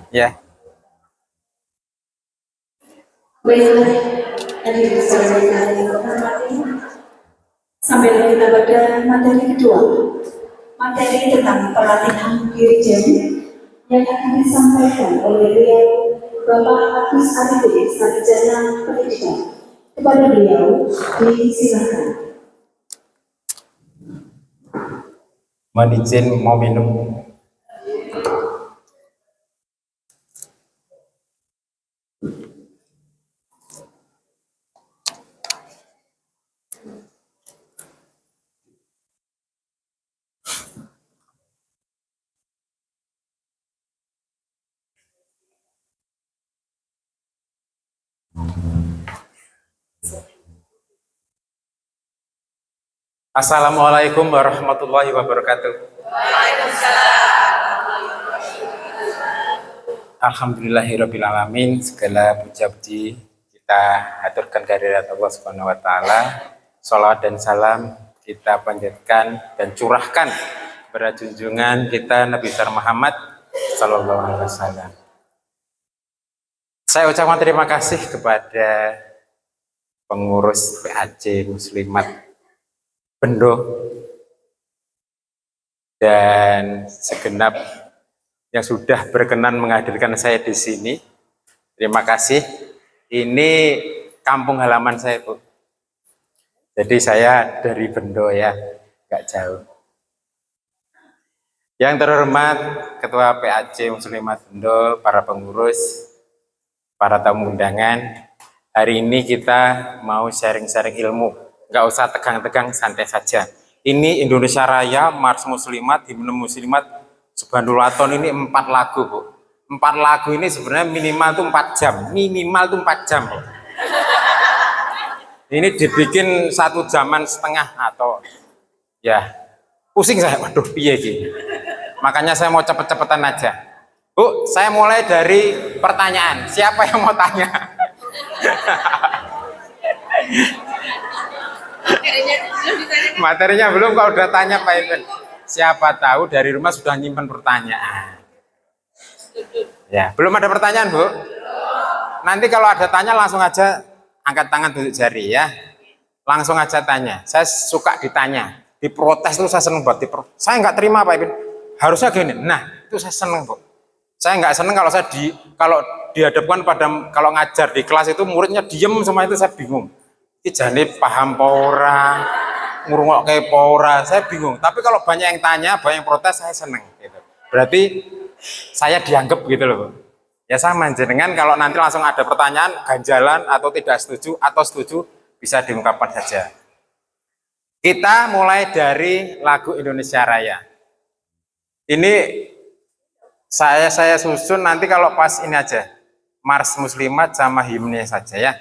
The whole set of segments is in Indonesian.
Ya. Baiklah, hadirin sekalian yang hormati, sampai kita pada materi kedua, materi tentang pelatihan dirijen yang akan disampaikan oleh beliau Bapak Agus Arifin, Sarjana Pendidikan. Kepada beliau, disilakan. Mohon izin mau minum. Assalamualaikum warahmatullahi wabarakatuh. Alhamdulillahirabbil alamin. Segala puja-puji kita haturkan kehadirat Allah Subhanahu wa taala. Shalawat dan salam kita panjatkan dan curahkan kepada junjungan kita Nabi besar Muhammad sallallahu alaihi wasallam. Saya ucapkan terima kasih kepada pengurus PAJ Muslimat Bendo dan segenap yang sudah berkenan menghadirkan saya di sini. Terima kasih. Ini kampung halaman saya, Bu. Jadi saya dari Bendo ya, nggak jauh. Yang terhormat Ketua PAJ Muslimat Bendo, para pengurus, para tamu undangan. Hari ini kita mau sharing-sharing ilmu. Nggak usah tegang-tegang, santai saja. Ini Indonesia Raya, Mars Muslimat, Himne Muslimat, Subhanulaton ini 4 lagu, Bu. 4 lagu ini sebenarnya minimal tuh 4 jam. Minimal tuh 4 jam, Bu. Ini dibikin 1 jaman setengah atau ya pusing saya. Waduh, piye gitu. Makanya saya mau cepet-cepetan aja. Bu, saya mulai dari pertanyaan. Siapa yang mau tanya? Materinya belum, kok udah tanya Pak Ipen. Siapa tahu dari rumah sudah nyimpen pertanyaan. Ya, belum ada pertanyaan, Bu? Nanti kalau ada tanya langsung aja angkat tangan tunjuk jari ya. Langsung aja tanya. Saya suka ditanya. Diprotes itu saya seneng banget. Saya nggak terima Pak Ipen. Harusnya gini. Nah, itu saya seneng, Bu. Saya nggak seneng kalau kalau dihadapkan pada kalau ngajar di kelas itu muridnya diem semua, itu saya bingung. Jane paham pora, ngurungokke pora, saya bingung. Tapi kalau banyak yang tanya, banyak yang protes, saya seneng gitu. Berarti saya dianggap gitu loh. Ya sama jenengan, kalau nanti langsung ada pertanyaan, ganjalan atau tidak setuju atau setuju, bisa diungkapkan saja. Kita mulai dari lagu Indonesia Raya. Ini saya susun nanti kalau pas ini aja, Mars Muslimat sama himne saja ya.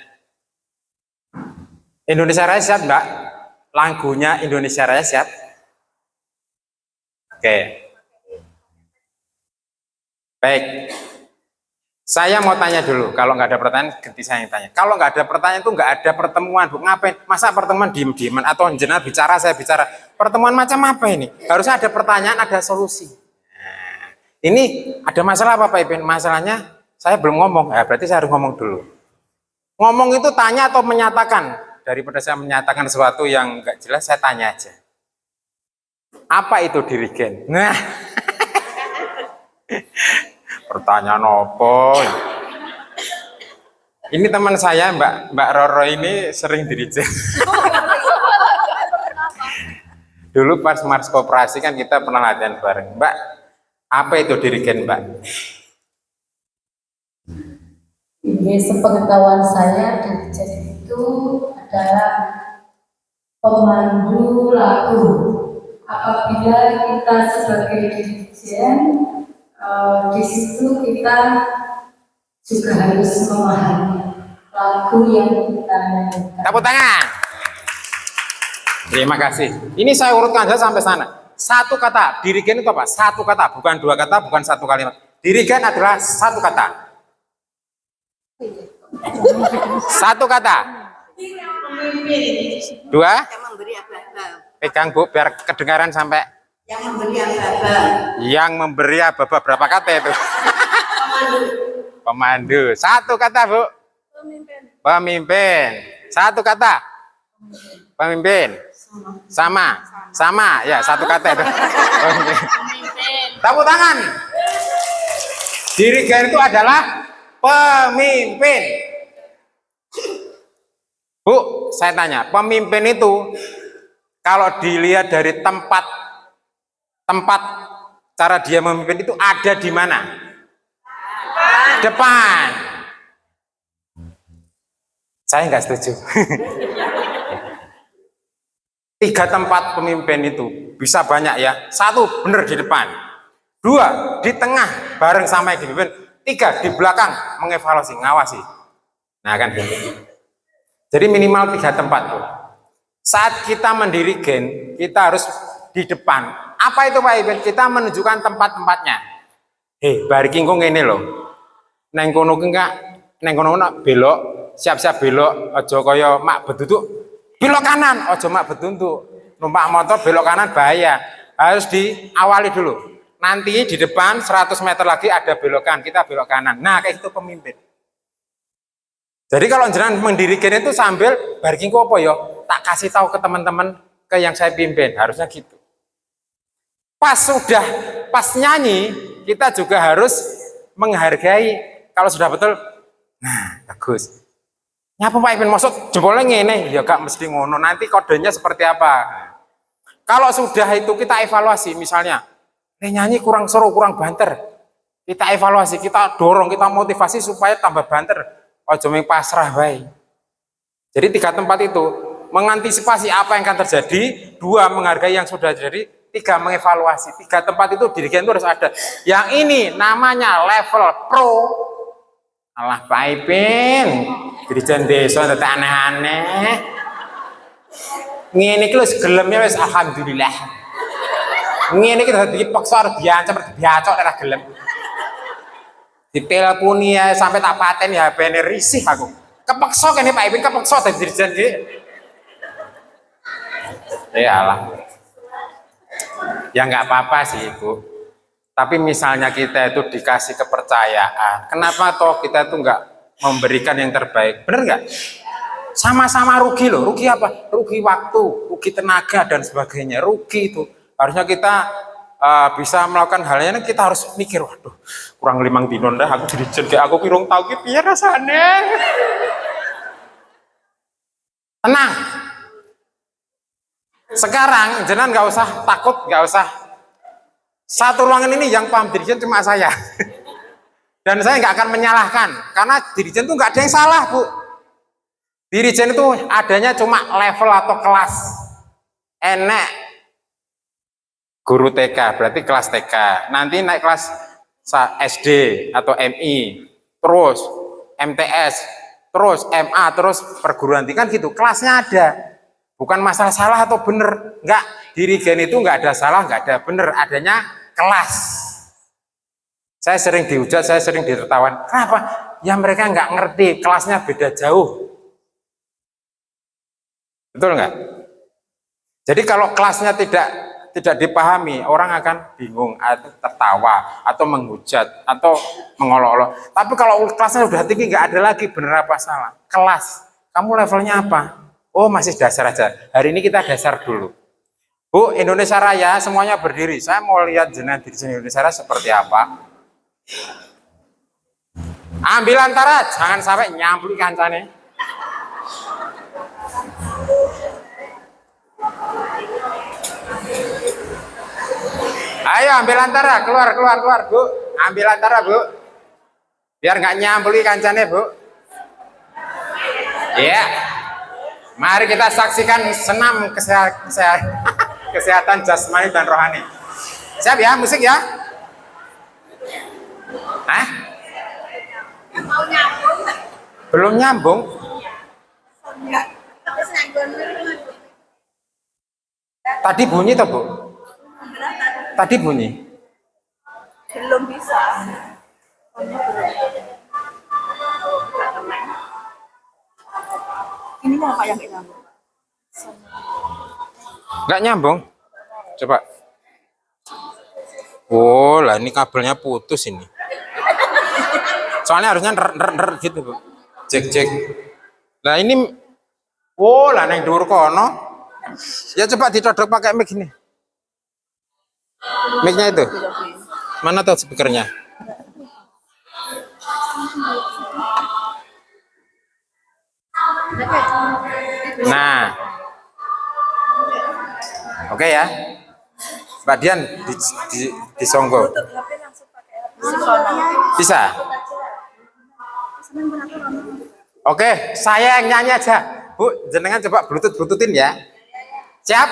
Indonesia Raya siap Mbak? Lagunya Indonesia Raya siap? Oke. Baik. Saya mau tanya dulu, kalau nggak ada pertanyaan, ganti saya yang tanya. Kalau nggak ada pertanyaan itu nggak ada pertemuan, Bu. Ngapain? Masa pertemuan diem-dieman atau jenengan bicara, saya bicara. Pertemuan macam apa ini? Harusnya ada pertanyaan, ada solusi. Nah, ini ada masalah apa Pak Ipin? Masalahnya saya belum ngomong, ya berarti saya harus ngomong dulu. Ngomong itu tanya atau menyatakan? Daripada saya menyatakan sesuatu yang nggak jelas, saya tanya aja. Apa itu dirigen? Nah, Tanya nopo. Ini teman saya Mbak Roro ini sering dirijen. Dulu pas Mars Koperasi kan kita pernah latihan bareng. Mbak, apa itu dirigen, Mbak? Ini sepengetahuan saya, dirijen itu adalah pemandu lagu. Apabila kita sebagai dirijen, di situ kita juga harus memahami lagu yang kita nyanyikan. Tepuk tangan. Terima kasih. Ini saya urutkan saja sampai sana. Satu kata, dirigen itu apa? Satu kata, bukan dua kata, bukan satu kalimat. Dirigen adalah satu kata. Satu kata. Dua. Pegang Bu, biar kedengaran sampai. Yang memberi aba-aba. Yang memberi aba-aba berapa kata itu? Pemandu. Satu kata Bu. Pemimpin. Satu kata. Pemimpin. Sama. Ya, satu kata itu. Tepuk tangan. Dirigen itu adalah pemimpin. Bu, saya tanya, pemimpin itu kalau dilihat dari tempat cara dia memimpin itu ada di mana? Depan. Saya nggak setuju. 3 tempat pemimpin itu bisa banyak ya. 1 benar di depan, 2 di tengah bareng sama yang dipimpin, 3 di belakang mengevaluasi, ngawasi. Nah kan gitu. Jadi minimal 3 tempat tuh. Saat kita mendirigen, kita harus di depan. Apa itu Pak Iben? Kita menunjukkan tempat-tempatnya. Bari kingkung ini loh. Neng kono belok, siap-siap belok, aja kaya mak betutuk. Belok kanan, ojo mak betuntuk. Numpak motor belok kanan bahaya. Harus diawali dulu. Nanti di depan 100 meter lagi ada belokan, kita belok kanan. Nah, kayak itu pemimpin. Jadi kalau jenengan mendirikan itu sambil barking apa ya? Tak kasih tahu ke teman-teman ke yang saya pimpin, harusnya gitu. Pas nyanyi, kita juga harus menghargai. Kalau sudah betul, nah bagus. Nyapa Pak Ipin maksud jempolnya ngene, ya gak mesti ngono. Nanti kodenya seperti apa? Kalau sudah itu kita evaluasi, misalnya, nyanyi kurang seru, kurang banter. Kita evaluasi, kita dorong, kita motivasi supaya tambah banter. Ojo ming pasrah bae. Jadi 3 tempat itu mengantisipasi apa yang akan terjadi, 2 menghargai yang sudah terjadi, 3 mengevaluasi. 3 tempat itu dirigen itu harus ada. Yang ini namanya level pro. Alah Pak Ipin, dirijen desa tetep aneh-aneh. Ngene iki lho gelemnya wis alhamdulillah. Ngene iki dadi dipaksa arep diancam diacok ora gelem. Diteleponi ya sampai tak paten ya HP-ne risih aku. Kepeksa kene Pak Ipin, kepeksa dadi dirijen iki. Ya alah. Ya enggak apa-apa sih Ibu. Tapi misalnya kita itu dikasih kepercayaan, kenapa toh kita itu enggak memberikan yang terbaik? Bener enggak? Sama-sama rugi loh. Rugi apa? Rugi waktu, rugi tenaga dan sebagainya. Rugi itu. Harusnya kita bisa melakukan halnya, kita harus mikir, waduh, kurang 5 dino dah aku dirijen kayak aku pirung tau ki piye rasane. Tenang. Sekarang jenengan nggak usah takut, nggak usah. Satu ruangan ini yang paham dirijen cuma saya. Dan saya nggak akan menyalahkan, karena dirijen itu nggak ada yang salah, Bu. Dirijen itu adanya cuma level atau kelas. Enek guru TK, berarti kelas TK. Nanti naik kelas SD atau MI, terus MTS, terus MA, terus perguruan tinggi kan gitu. Kelasnya ada. Bukan masalah salah atau benar, enggak. Dirigen itu enggak ada salah, enggak ada benar, adanya kelas. Saya sering dihujat, saya sering ditertawan. Kenapa? Ya mereka enggak ngerti, kelasnya beda jauh. Betul enggak? Jadi kalau kelasnya tidak dipahami, orang akan bingung, atau tertawa, atau menghujat, atau mengolok-olok. Tapi kalau kelasnya udah tinggi, enggak ada lagi benar apa salah. Kelas, kamu levelnya apa? Oh masih dasar aja. Hari ini kita dasar dulu. Bu, Indonesia Raya semuanya berdiri. Saya mau lihat jenengan dirijen Indonesia Raya seperti apa. Ambil antara, jangan sampai nyampuli kancane. Ayo ambil antara, keluar, Bu. Ambil antara, Bu. Biar nggak nyampuli kancane, Bu. Iya. Mari kita saksikan senam kesehatan jasmani dan rohani. Siap ya, musik ya? Hah? Belum nyambung? Tadi bunyi toh, Bu? Tadi bunyi? Belum bisa. Ini mau apa yang kita nyambung? Nggak nyambung? Coba. Oh lah, ini kabelnya putus ini. Soalnya harusnya gitu, Bu. Cek. Nah ini, oh lah neng dhuwur kono. Ya coba dicodok pakai mic ini. Mic-nya itu. Mana tuh speakernya? Nah. Oke ya. Mbak Dian disonggo. Bisa? Oke, saya yang nyanyi aja. Bu, jenengan coba bluetooth-bluetoothin ya. Siap?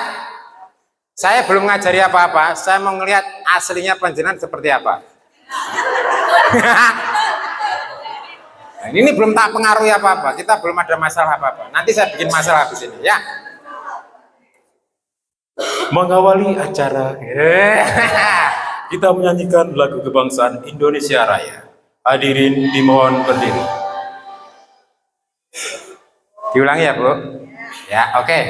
Saya belum ngajari apa-apa. Saya mau ngelihat aslinya panjenengan seperti apa. Nah, ini belum tak pengaruhi apa-apa. Kita belum ada masalah apa-apa. Nanti saya bikin masalah habis ini ya. Mengawali acara, kita menyanyikan lagu kebangsaan Indonesia Raya. Hadirin dimohon berdiri. Diulangi ya, Bu. Ya, oke.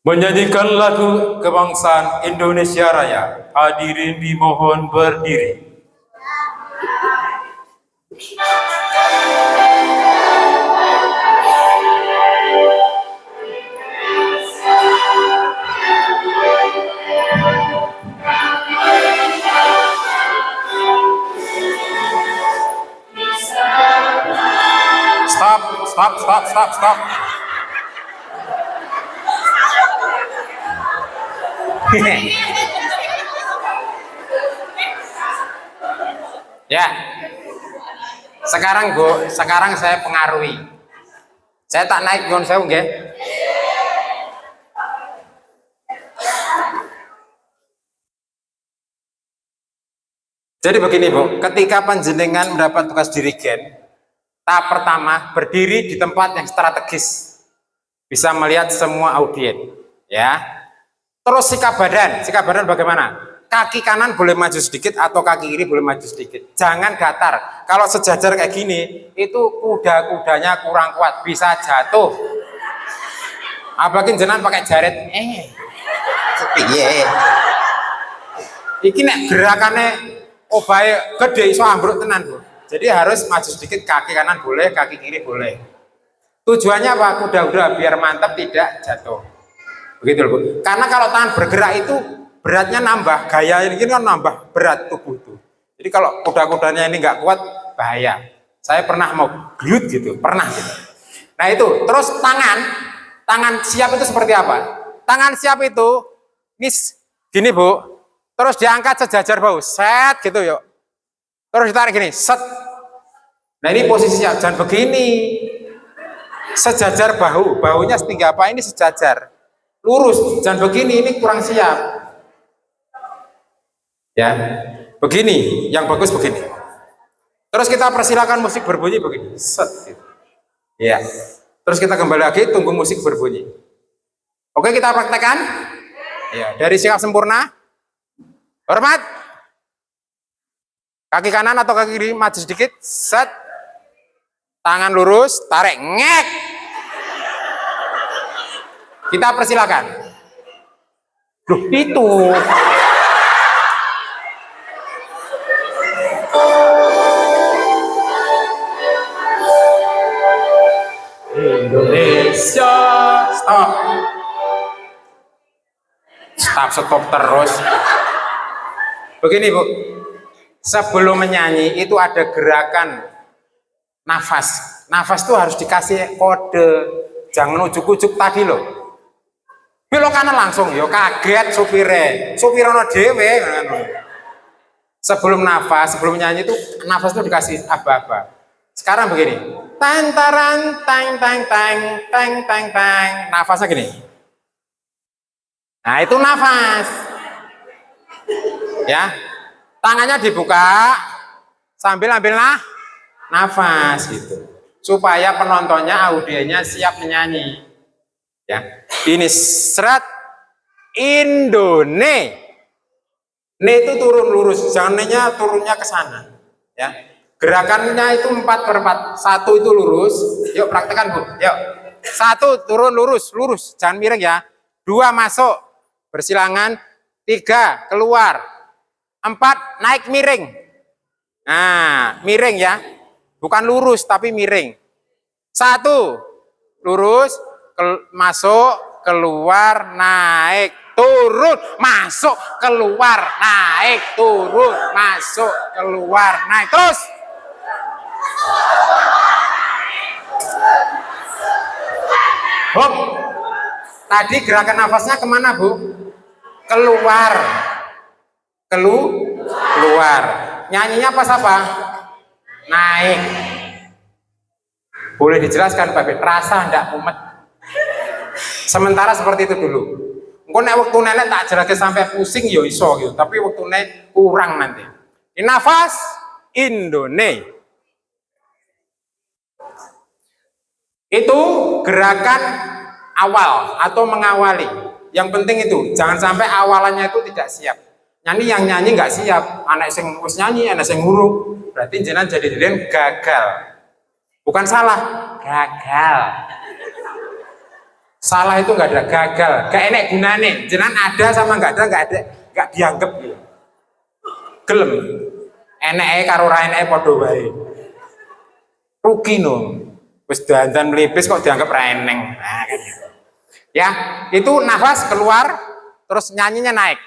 Menyanyikan lagu kebangsaan Indonesia Raya. Hadirin dimohon berdiri. Stop. Ya. Sekarang, Bu, saya pengaruhi. Saya tak naik nyuwun sewu nggih. Jadi begini, Bu, ketika panjenengan mendapat tugas dirigen, tahap pertama berdiri di tempat yang strategis, bisa melihat semua audien, ya. Terus sikap badan bagaimana? Kaki kanan boleh maju sedikit atau kaki kiri boleh maju sedikit. Jangan datar. Kalau sejajar kayak gini, itu kuda-kudanya kurang kuat, bisa jatuh. Apalagi jenengan pakai jaret, sepiye. Iki nek gerakannya obahe gede iso ambruk tenan, Bu. Jadi harus maju sedikit, kaki kanan boleh, kaki kiri boleh. Tujuannya apa? Kuda-kuda biar mantap tidak jatuh. Begitu, Bu. Karena kalau tangan bergerak itu beratnya nambah, gaya ini kan nambah berat tubuh itu. Jadi kalau kuda-kudanya ini nggak kuat, bahaya. Saya pernah mau gelut gitu, pernah gitu. Nah itu, terus tangan siap itu seperti apa? Tangan siap itu, ini gini, Bu. Terus diangkat sejajar bahu, set gitu yuk. Terus ditarik gini, set. Nah ini posisi siap, jangan begini. Sejajar bahunya setinggi apa? Ini sejajar. Lurus, jangan begini, ini kurang siap. Ya, begini, yang bagus begini. Terus kita persilakan musik berbunyi begini, set. Gitu. Ya, terus kita kembali lagi, tunggu musik berbunyi. Oke, kita praktekkan. Ya, dari sikap sempurna. Hormat. Kaki kanan atau kaki kiri maju sedikit, set. Tangan lurus, tarik, ngek. Kita persilakan. Loh, itu. Indonesia, stop terus. Begini, Bu, Sebelum menyanyi itu ada gerakan nafas. Nafas itu harus dikasih kode. Jangan ujuk-ujuk tadi loh. Belok kanan langsung, yo kaget supirono dewe. Sebelum nafas, sebelum nyanyi itu nafas itu dikasih aba-aba. Sekarang begini, tantaran, tang tang tang tang tang tang, nafasnya gini. Nah itu nafas, ya. Tangannya dibuka sambil ambil nafas gitu, supaya penontonnya, audienya siap menyanyi. Ya, ini serat Indone. Ne itu turun lurus, jangan ne-nya turunnya ke sana. Ya, gerakannya itu 4/4. 1 itu lurus. Yuk praktekkan Bu. Yuk. 1 turun lurus, jangan miring ya. 2 masuk bersilangan. 3 keluar. 4 naik miring. Nah, miring ya. Bukan lurus tapi miring. 1 lurus, masuk, keluar, naik, turun, masuk, keluar, naik, turun, masuk, keluar, naik, terus. Hop. Tadi gerakan nafasnya kemana Bu? Keluar, keluar. Nyanyinya pas apa? Naik. Boleh dijelaskan Pak Bet? Rasa ndak mumet. Sementara seperti itu dulu. Engko nek wektu nenek tak jerake sampai pusing ya iso gitu, tapi wektune kurang nanti. Ini nafas Indone. Itu gerakan awal atau mengawali. Yang penting itu jangan sampai awalannya itu tidak siap. Yang nyanyi nggak siap, anak sing wis nyanyi, anak sing ngurung, berarti jenengan jadi dirian gagal. Bukan salah, gagal. Salah itu nggak ada, gagal, gak enek gunane. Jenengan ada sama nggak ada, nggak dianggap gitu. Gelem, enek karo ra enek padha wae. Rugi no. Wis dandan melipis kok dianggap ra eneng. Nah, kan gitu. Ya, itu nafas keluar, terus nyanyinya naik.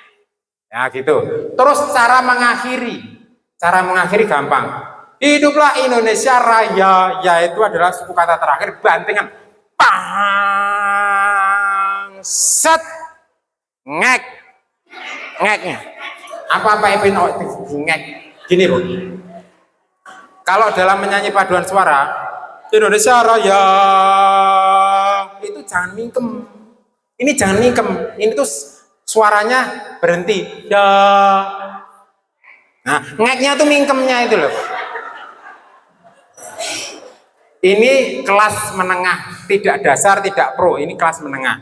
Ya gitu. Terus cara mengakhiri gampang. Hiduplah Indonesia Raya, yaitu adalah suku kata terakhir bantingan. Set, ngek, ngeknya. Apa Ipin ngek? Gini loh. Kalau dalam menyanyi paduan suara, Indonesia Raya, itu jangan mingkem. Ini jangan mingkem. Ini tuh suaranya berhenti. Ya. Nah, ngeknya tuh mingkemnya itu loh. Ini kelas menengah, tidak dasar, tidak pro. Ini kelas menengah.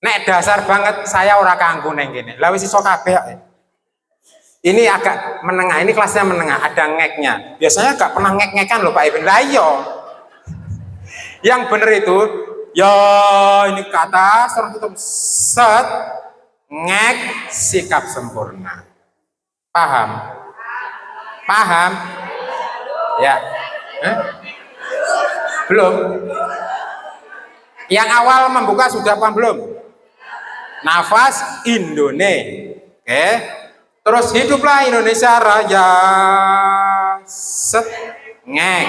Nek dasar banget saya ora kanggo neng gini. Lah wis iso kabeh. Ini agak menengah, ini kelasnya menengah, ada ngeknya. Biasanya gak pernah ngek-ngekan loh Pak Ibn. Lah iya. Yang bener itu ya ini kata suruh tutup set ngek sikap sempurna. Paham? Paham? Ya. Belum? Yang awal membuka sudah paham belum? Nafas Indone. Oke. Terus hiduplah Indonesia Raya. Set ngek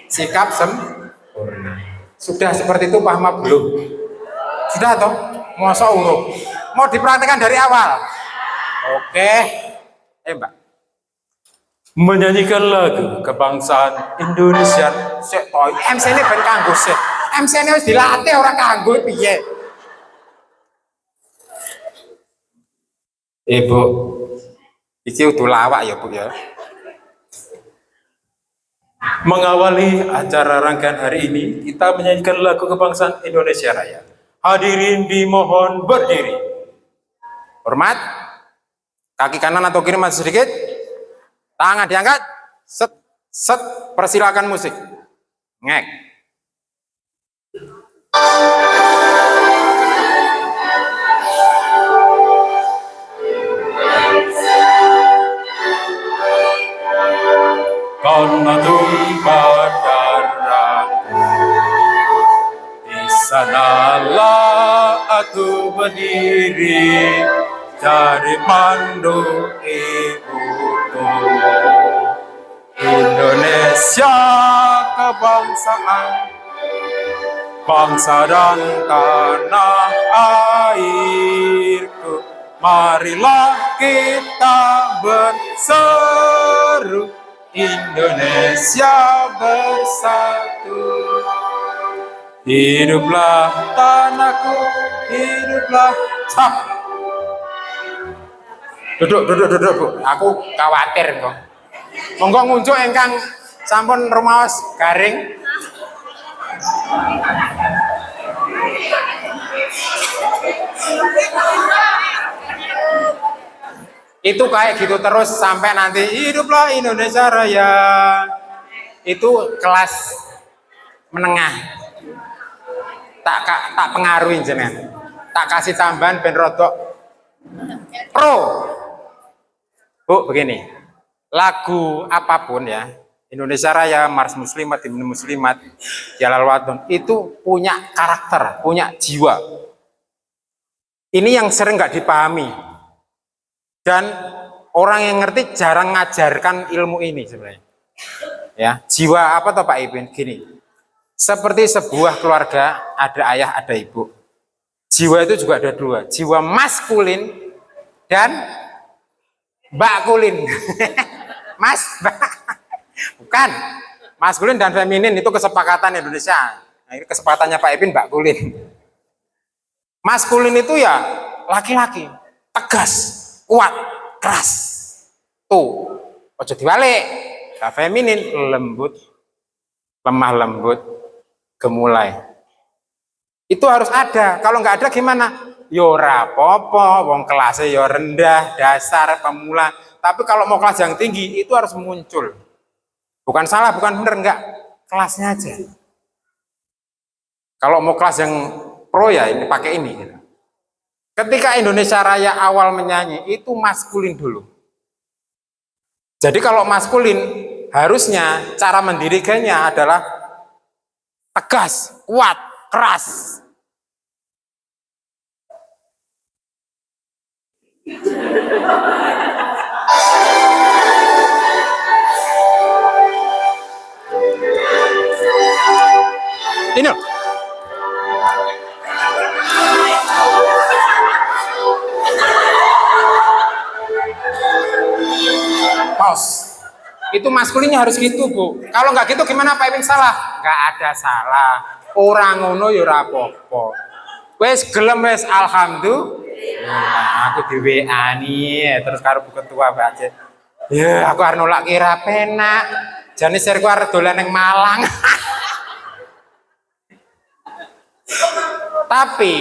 sikap sempurna. Sudah seperti itu paham belum? Sudah toh? Masa urut? Mau dipraktekkan dari awal? Oke. Mbak. Menyanyikan lagu kebangsaan Indonesia. Sik toh, MC ini ben kanggo sik. MC ini harus dilatih orang kanggo piye? Bu, iki udah lawak ya Bu ya. Mengawali acara rangkaian hari ini, kita menyanyikan lagu kebangsaan Indonesia Raya. Hadirin dimohon berdiri. Hormat. Kaki kanan atau kiri masih sedikit. Tangan diangkat. Set, set. Persilakan musik. Ngek. Karena tumpah darahku, di sanalah aku berdiri, jadi mandu ibu Indonesia kebangsaan, bangsa dan tanah airku. Marilah kita berseru, Indonesia bersatu. Hiduplah tanahku, hiduplah. Stop. Duduk, Bu. Aku khawatir kok. Monggo ngunjuk ingkang sampun rumaos garing. Itu kayak gitu terus sampai nanti hiduplah Indonesia Raya. Itu kelas menengah. Tak pengaruhin jenengan. Tak kasih tambahan ben rodok pro. Bu, begini. Lagu apapun ya, Indonesia Raya, Mars Muslimat, Himne Muslimat, Jalal Wadon itu punya karakter, punya jiwa. Ini yang sering nggak dipahami. Dan orang yang ngerti jarang ngajarkan ilmu ini sebenarnya. Ya, jiwa apa toh Pak Ipin? Gini. Seperti sebuah keluarga ada ayah, ada ibu. Jiwa itu juga ada dua, jiwa maskulin dan bakulin. Mas, bukan. Maskulin dan feminin itu kesepakatan Indonesia. Nah, ini kesepakatannya Pak Ipin bakulin. Maskulin itu ya laki-laki, tegas, kuat, keras. Tuh, ojo diwalik. Nah, feminin lembut, lemah lembut, gemulai. Itu harus ada. Kalau nggak ada gimana? Yo rapopo, wong kelasnya yo rendah, dasar, pemula. Tapi kalau mau kelas yang tinggi itu harus muncul. Bukan salah, bukan benar, enggak. Kelasnya aja. Kalau mau kelas yang pro ya ini pakai ini. Gitu. Ketika Indonesia Raya awal menyanyi itu maskulin dulu. Jadi kalau maskulin harusnya cara mendirikannya adalah tegas, kuat, keras. Ini loh. Pause. Itu maskulinnya harus gitu, Bu. Kalau nggak gitu gimana Pak Ipin salah? Nggak ada salah. Orang ngono ya ora apa-apa. Wes gelem wes alhamdulillah. Nah, aku di WA nih terus karo Bu Ketua Pak. Ya, aku arep nolak kira penak. Jane serku arep dolan ning Malang. Tapi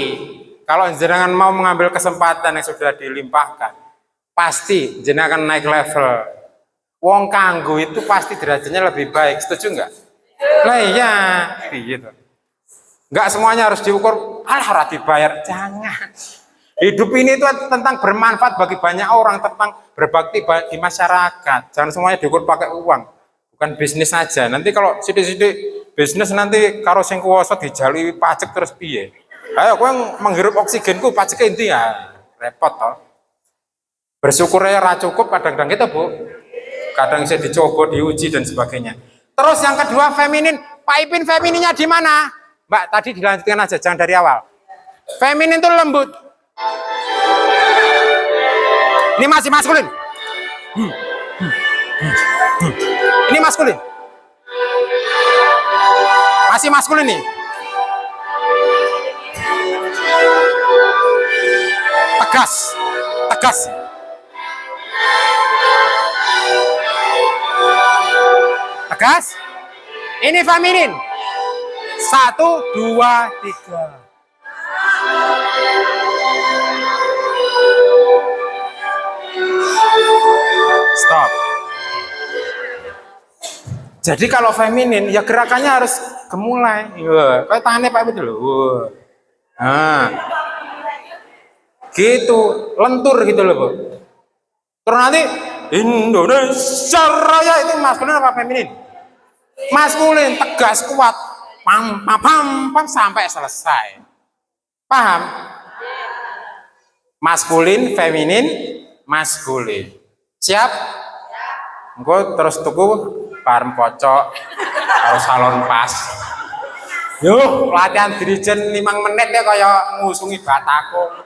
kalau jenengan mau mengambil kesempatan yang sudah dilimpahkan, pasti jenengan akan naik level. Wong kanggo itu pasti derajatnya lebih baik. Setuju nggak? Lah iya, gitu. Nggak semuanya harus diukur. Alah, ora dibayar. Jangan. Hidup ini itu tentang bermanfaat bagi banyak orang, tentang berbakti bagi masyarakat. Jangan semuanya diukur pakai uang. Bukan bisnis saja. Nanti kalau sidik-sidik bisnis nanti karo sing kuwasa dijalui pajak terus piye? Ayo kowe menghirup oksigenku pajak inti ya. Repot toh. Bersyukurnya ra cukup kadang-kadang kita, Bu. Kadang saya dicoba, diuji dan sebagainya. Terus yang kedua feminin, Pak Ipin femininnya di mana? Mbak, tadi dilanjutkan aja, jangan dari awal. Feminin itu lembut. Ini masih maskulin. Ini maskulin. Masih maskulin nih. Tegas, tegas. Tegas. Ini feminin. 1, 2, 3. Stop. Jadi kalau feminin ya gerakannya harus gemulai. Kayak tangannya Pak Ibu dulu. Nah. Gitu, lentur gitu loh, Bu. Terus nanti Indonesia Raya itu maskulin apa feminin? Maskulin, tegas, kuat, pam pam pam pam sampai selesai. Paham? Maskulin, feminin, maskulin. Siap? Engko terus tuku parem kocok karo salon pas. Yo, latihan dirijen 5 menit ya kaya ngusungi batako.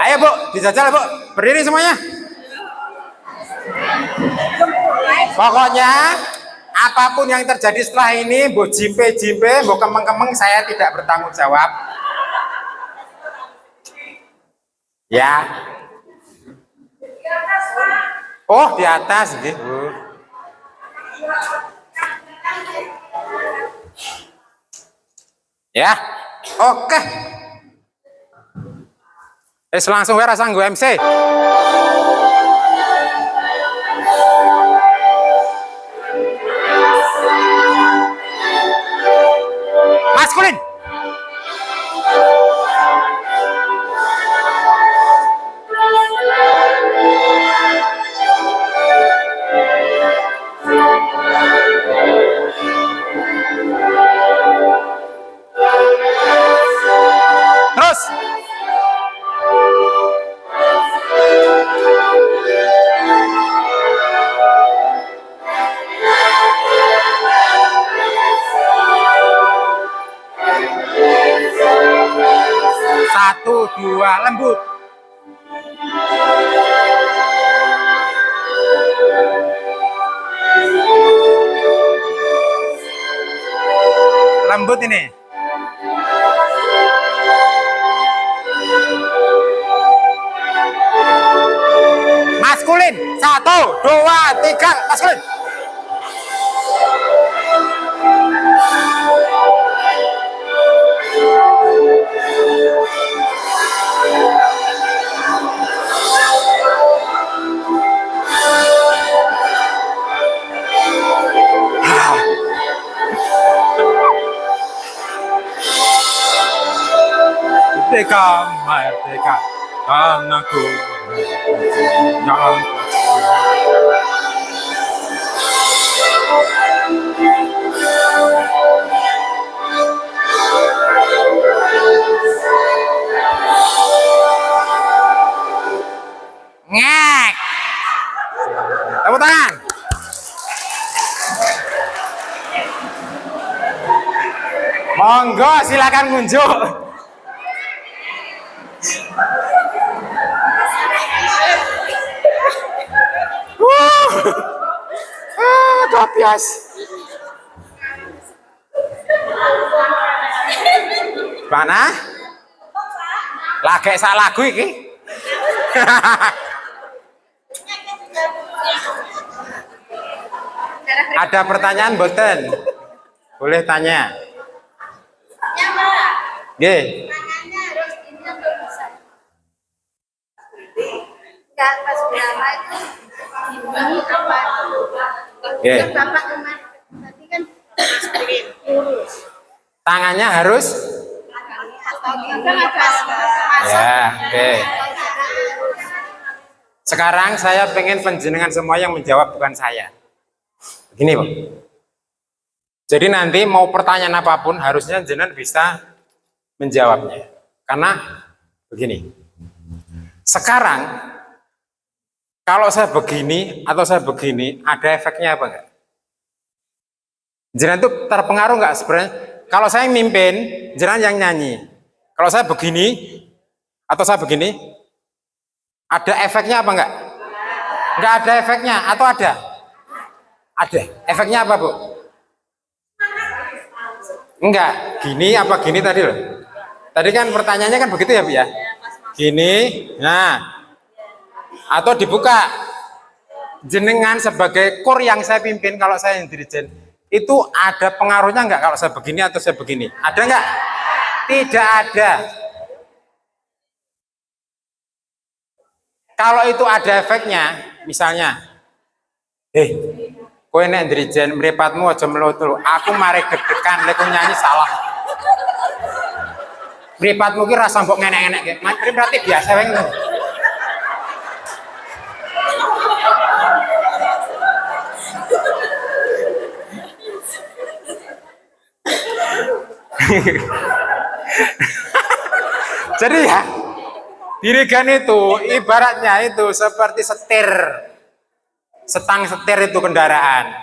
Ayo Bu, dijajal Bu. Berdiri semuanya. Pokoknya apapun yang terjadi setelah ini, Bu jimpe-jimpe, Bu kemeng-kemeng, saya tidak bertanggung jawab. Ya. Oh, di atas nggih, Bu. Ya. Oke. Langsung wae rasa nggo MC. Maskulin. Terus. Satu, dua, lembut. Lembut ini. Maskulin. Satu, dua, tiga, maskulin. Merdeka, merdeka, anakku yang ngek. Tepuk tangan. Monggo silakan ngunjuk. Kopias. Mana? Lagi sak lagu iki. Ada pertanyaan boten? Boleh tanya. Nggih. Tangannya harus ini atau bisa? Enggak, pas berapa itu ini apa? Nggih. Yang Bapak kemarin tadi kan sprint lurus. Tangannya harus Atau kita pas ya, oke. Sekarang saya pengen penjenengan semua yang menjawab, bukan saya. Begini, Pak. Jadi nanti mau pertanyaan apapun harusnya jenengan bisa menjawabnya. Karena begini. Sekarang kalau saya begini atau saya begini, ada efeknya apa enggak? Jenengan itu terpengaruh enggak sebenarnya? Kalau saya mimpin, jenengan yang nyanyi. Kalau saya begini atau saya begini, ada efeknya apa enggak? Enggak ada efeknya atau ada? Ada. Efeknya apa, Bu? Enggak. Gini apa gini tadi loh? Tadi kan pertanyaannya kan begitu ya, Bu ya? Gini. Nah. Atau dibuka. Jenengan sebagai kor yang saya pimpin, kalau saya yang dirijen, itu ada pengaruhnya enggak kalau saya begini atau saya begini? Ada enggak? Tidak ada. Kalau itu ada efeknya, misalnya, kowe nek dirijen mripatmu aja meloto. Aku mari deg-degan lek nyanyi salah. Mripatmu ki rasa mbok ngenek-enek. Berarti biasa wae ngono. Jadi ya Dirigen itu ibaratnya itu seperti setir, setang setir itu kendaraan.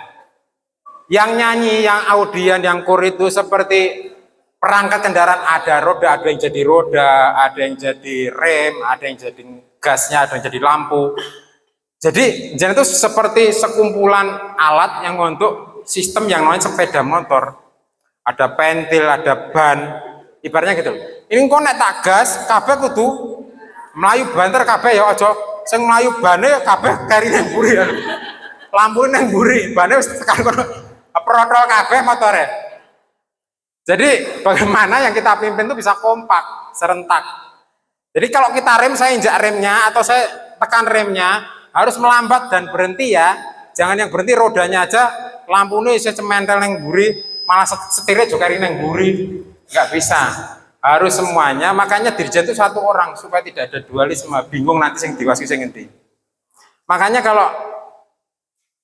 Yang nyanyi, yang audien, yang kur itu seperti perangkat kendaraan, ada roda, ada yang jadi roda, ada yang jadi rem, ada yang jadi gasnya, ada yang jadi lampu. Jadi itu seperti sekumpulan alat yang untuk sistem yang namanya sepeda motor. Ada pentil, ada ban, ibaratnya gitu. Ini kok nek tak gas, kabeh kudu melayu banter kabeh ya aja sing melayu bane kabeh kari nang mburi ya. Lampu nang mburi, bane wis tekan kono. Protol kabeh motore. Jadi bagaimana yang kita pimpin itu bisa kompak, serentak. Jadi kalau kita rem, saya injak remnya atau saya tekan remnya, harus melambat dan berhenti ya. Jangan yang berhenti rodanya aja, lampunya saya cementel nang mburi, malah setirnya juga nang mburi. Nggak bisa. Harus semuanya, makanya dirjen itu satu orang supaya tidak ada dualisme, bingung nanti sing diwasi sing ngendi. Makanya kalau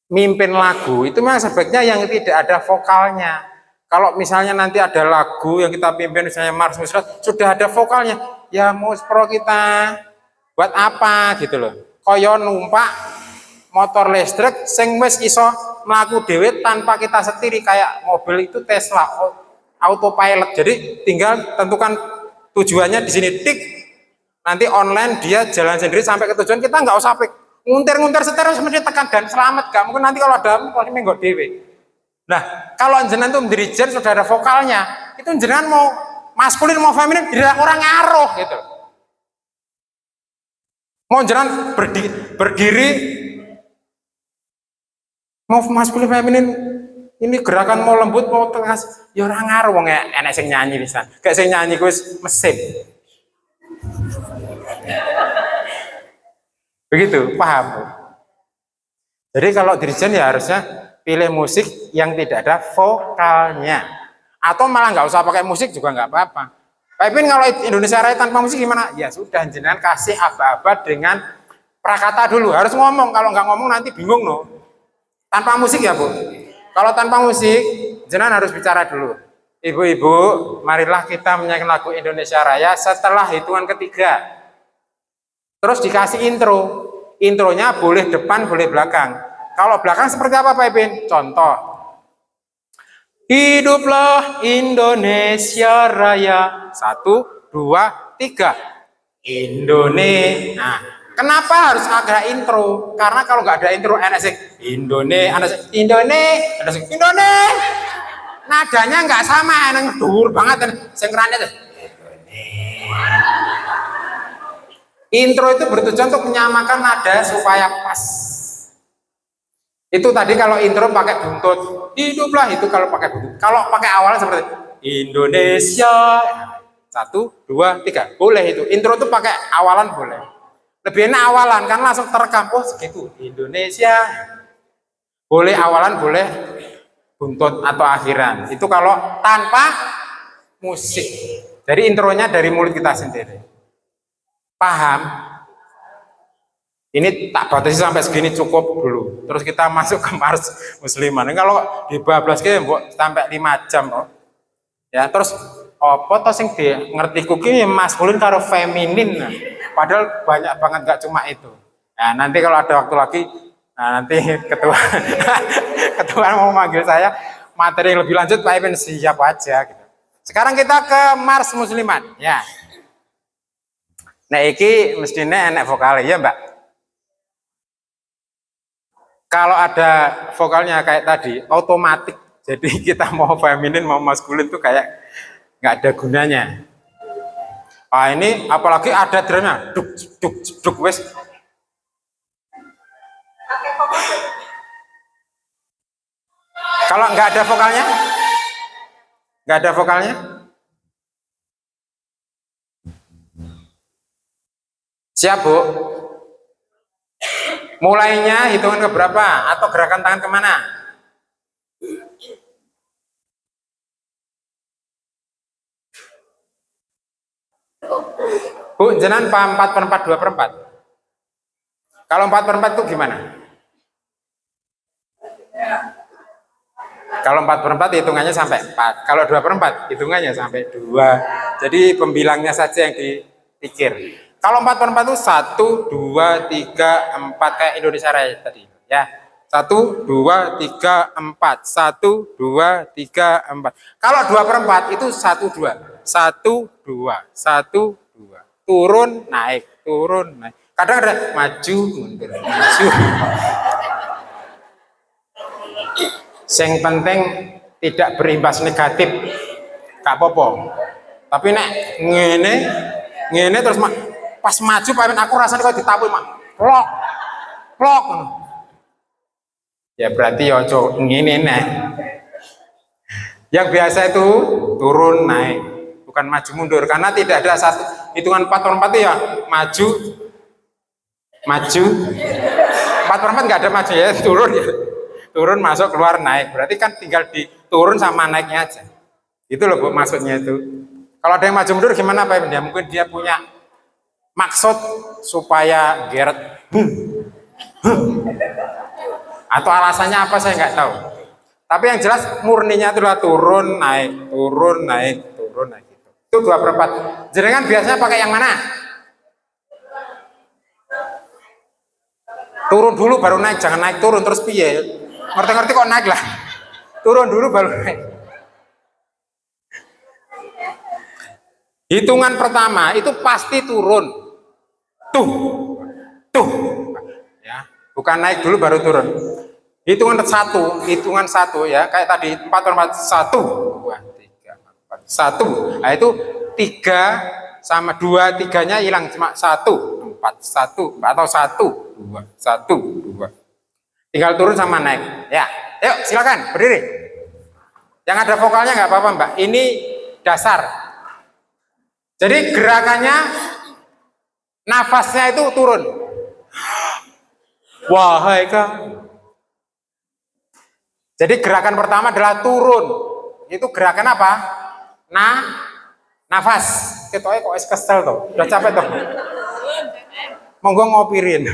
mimpin lagu itu memang sebaiknya yang tidak ada vokalnya. Kalau misalnya nanti ada lagu yang kita pimpin misalnya Mars Musrat sudah ada vokalnya, ya muspro kita buat apa gitu loh. Koyo numpak motor listrik sing wis iso mlaku dhewe tanpa kita setiri kayak mobil itu Tesla autopilot. Jadi tinggal tentukan tujuannya di sini tik, nanti online dia jalan sendiri sampai ke tujuan, kita nggak usah nguntir setir mesti tekan dan selamat. Gak mungkin nanti kalau ada pasti menggo dhewe. Nah, kalau jenengan itu dirijen sudah ada vokalnya, itu jenengan mau maskulin mau feminin tidak orang ngaruh gitu. Mau jenengan berdiri mau maskulin feminin ini gerakan mau lembut mau tegas ya orang ngaruh wong enek sing nyanyi pisan. Gak sing nyanyi kuwi mesin. Begitu, paham? Jadi kalau dirijen ya harusnya pilih musik yang tidak ada vokalnya, atau malah nggak usah pakai musik juga nggak apa-apa. Tapi kalau Indonesia Raya tanpa musik gimana? Ya sudah, jenengan kasih aba-aba dengan prakata dulu. Harus ngomong, kalau nggak ngomong nanti bingung loh. Tanpa musik ya Bu. Kalau tanpa musik, jenengan harus bicara dulu. Ibu-ibu, marilah kita menyanyikan lagu Indonesia Raya setelah hitungan ketiga. Terus dikasih intro. Intronya boleh depan, boleh belakang. Kalau belakang seperti apa Pak Ipin? Contoh. Hiduplah Indonesia Raya. 1, 2, 3. Indonesia. Nah, kenapa harus ada intro? Karena kalau nggak ada intro, Indonesia. Nadanya nggak sama, yang dur banget. Sengkerannya. Intro itu bertujuan untuk menyamakan nada supaya pas. Itu tadi kalau intro pakai buntut, hiduplah itu kalau pakai buntut. Kalau pakai awalnya seperti Indonesia, 1, 2, 3, boleh itu. Intro itu pakai awalan boleh. Lebih enak awalan kan langsung terekam. Oh segitu Indonesia. Boleh awalan, boleh buntut atau akhiran. Itu kalau tanpa musik. Jadi intronya dari mulut kita sendiri. Paham? Ini tak batasi sampai segini cukup dulu. Terus kita masuk ke Mars Musliman. Kalau dibablas ke sampai 5 jam kok. Ya, terus apa toh sing ngerti kuki maskulin karo feminin. Nah, padahal banyak banget gak cuma itu. Nah, nanti kalau ada waktu lagi, nah nanti ketua mau manggil saya materi yang lebih lanjut Pak Ipin siap aja gitu. Sekarang kita ke Mars Musliman, ya. Nah, iki mestinya enak vokalnya ya Mbak. Kalau ada vokalnya kayak tadi, otomatis. Jadi kita mau feminin mau maskulin tuh kayak nggak ada gunanya. Ah ini apalagi ada drumnya, duk duk duk wes. Kalau nggak ada vokalnya, nggak ada vokalnya. Siap Bu? Mulainya hitungan ke berapa? Atau gerakan tangan kemana? Bu, jenengan paham 4/4, 2/4? Kalau 4/4 itu gimana? Kalau 4/4 hitungannya sampai 4. Kalau 2/4 hitungannya sampai 2. Jadi pembilangnya saja yang dipikir. Kalau 4/4 itu 1, 2, 3, 4 kayak Indonesia Raya tadi ya. 1, 2, 3, 4. 1, 2, 3, 4. Kalau 2/4 itu 1, 2. 1, 2. 1, 2. Turun, naik, turun, naik. Kadang ada maju, mundur, maju. Yang penting tidak berimbas negatif. Gak apa-apa. Tapi nek ngene terus pas maju paling aku rasanya kok ditapu mak. Plok. Plok. Ya berarti ya ojo ngene nek. Yang biasa itu turun naik, bukan maju mundur karena tidak ada satu hitungan 4/4 ya maju maju 4/4 nggak ada maju ya turun ya turun masuk keluar naik berarti kan tinggal di turun sama naiknya aja itu loh Bu maksudnya itu. Kalau ada yang maju mundur gimana Pak? Ya mungkin dia punya maksud supaya geret atau alasannya apa saya nggak tahu. Tapi yang jelas murninya itulah turun naik turun naik turun naik gitu. Itu 2/4. Jenengan biasanya pakai yang mana? Turun dulu baru naik, jangan naik turun terus piye? Ngerti-ngerti kok naik lah. Turun dulu baru naik. Hitungan pertama itu pasti turun. Tuh. Ya, bukan naik dulu baru turun. Hitungan satu ya, kayak tadi 4/4 1, 2, 3, 4, 1. Nah itu 3 sama 2, 3-nya hilang cuma 1, 4, 1 atau 1, 2, 1, 2. Tinggal turun sama naik. Ya, yuk silakan berdiri. Yang ada vokalnya nggak apa-apa Mbak. Ini dasar. Jadi gerakannya nafasnya itu turun. Wahai kau. Jadi gerakan pertama adalah turun. Itu gerakan apa? Nafas. Ketoknya kok kesel tuh. Udah capek tuh. Monggo ngopirin.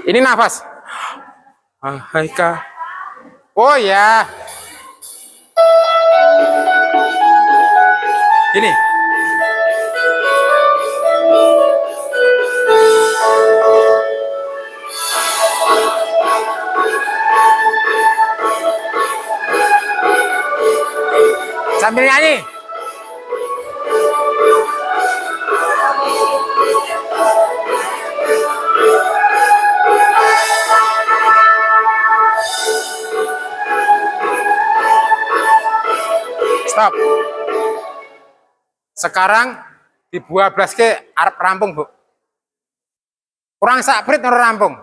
Ini nafas. Hai kak. Oh ya. Ini. Sambil nyanyi. Stop. Sekarang di buah belas ke arep rampung Bu. Kurang sakit nur rampung.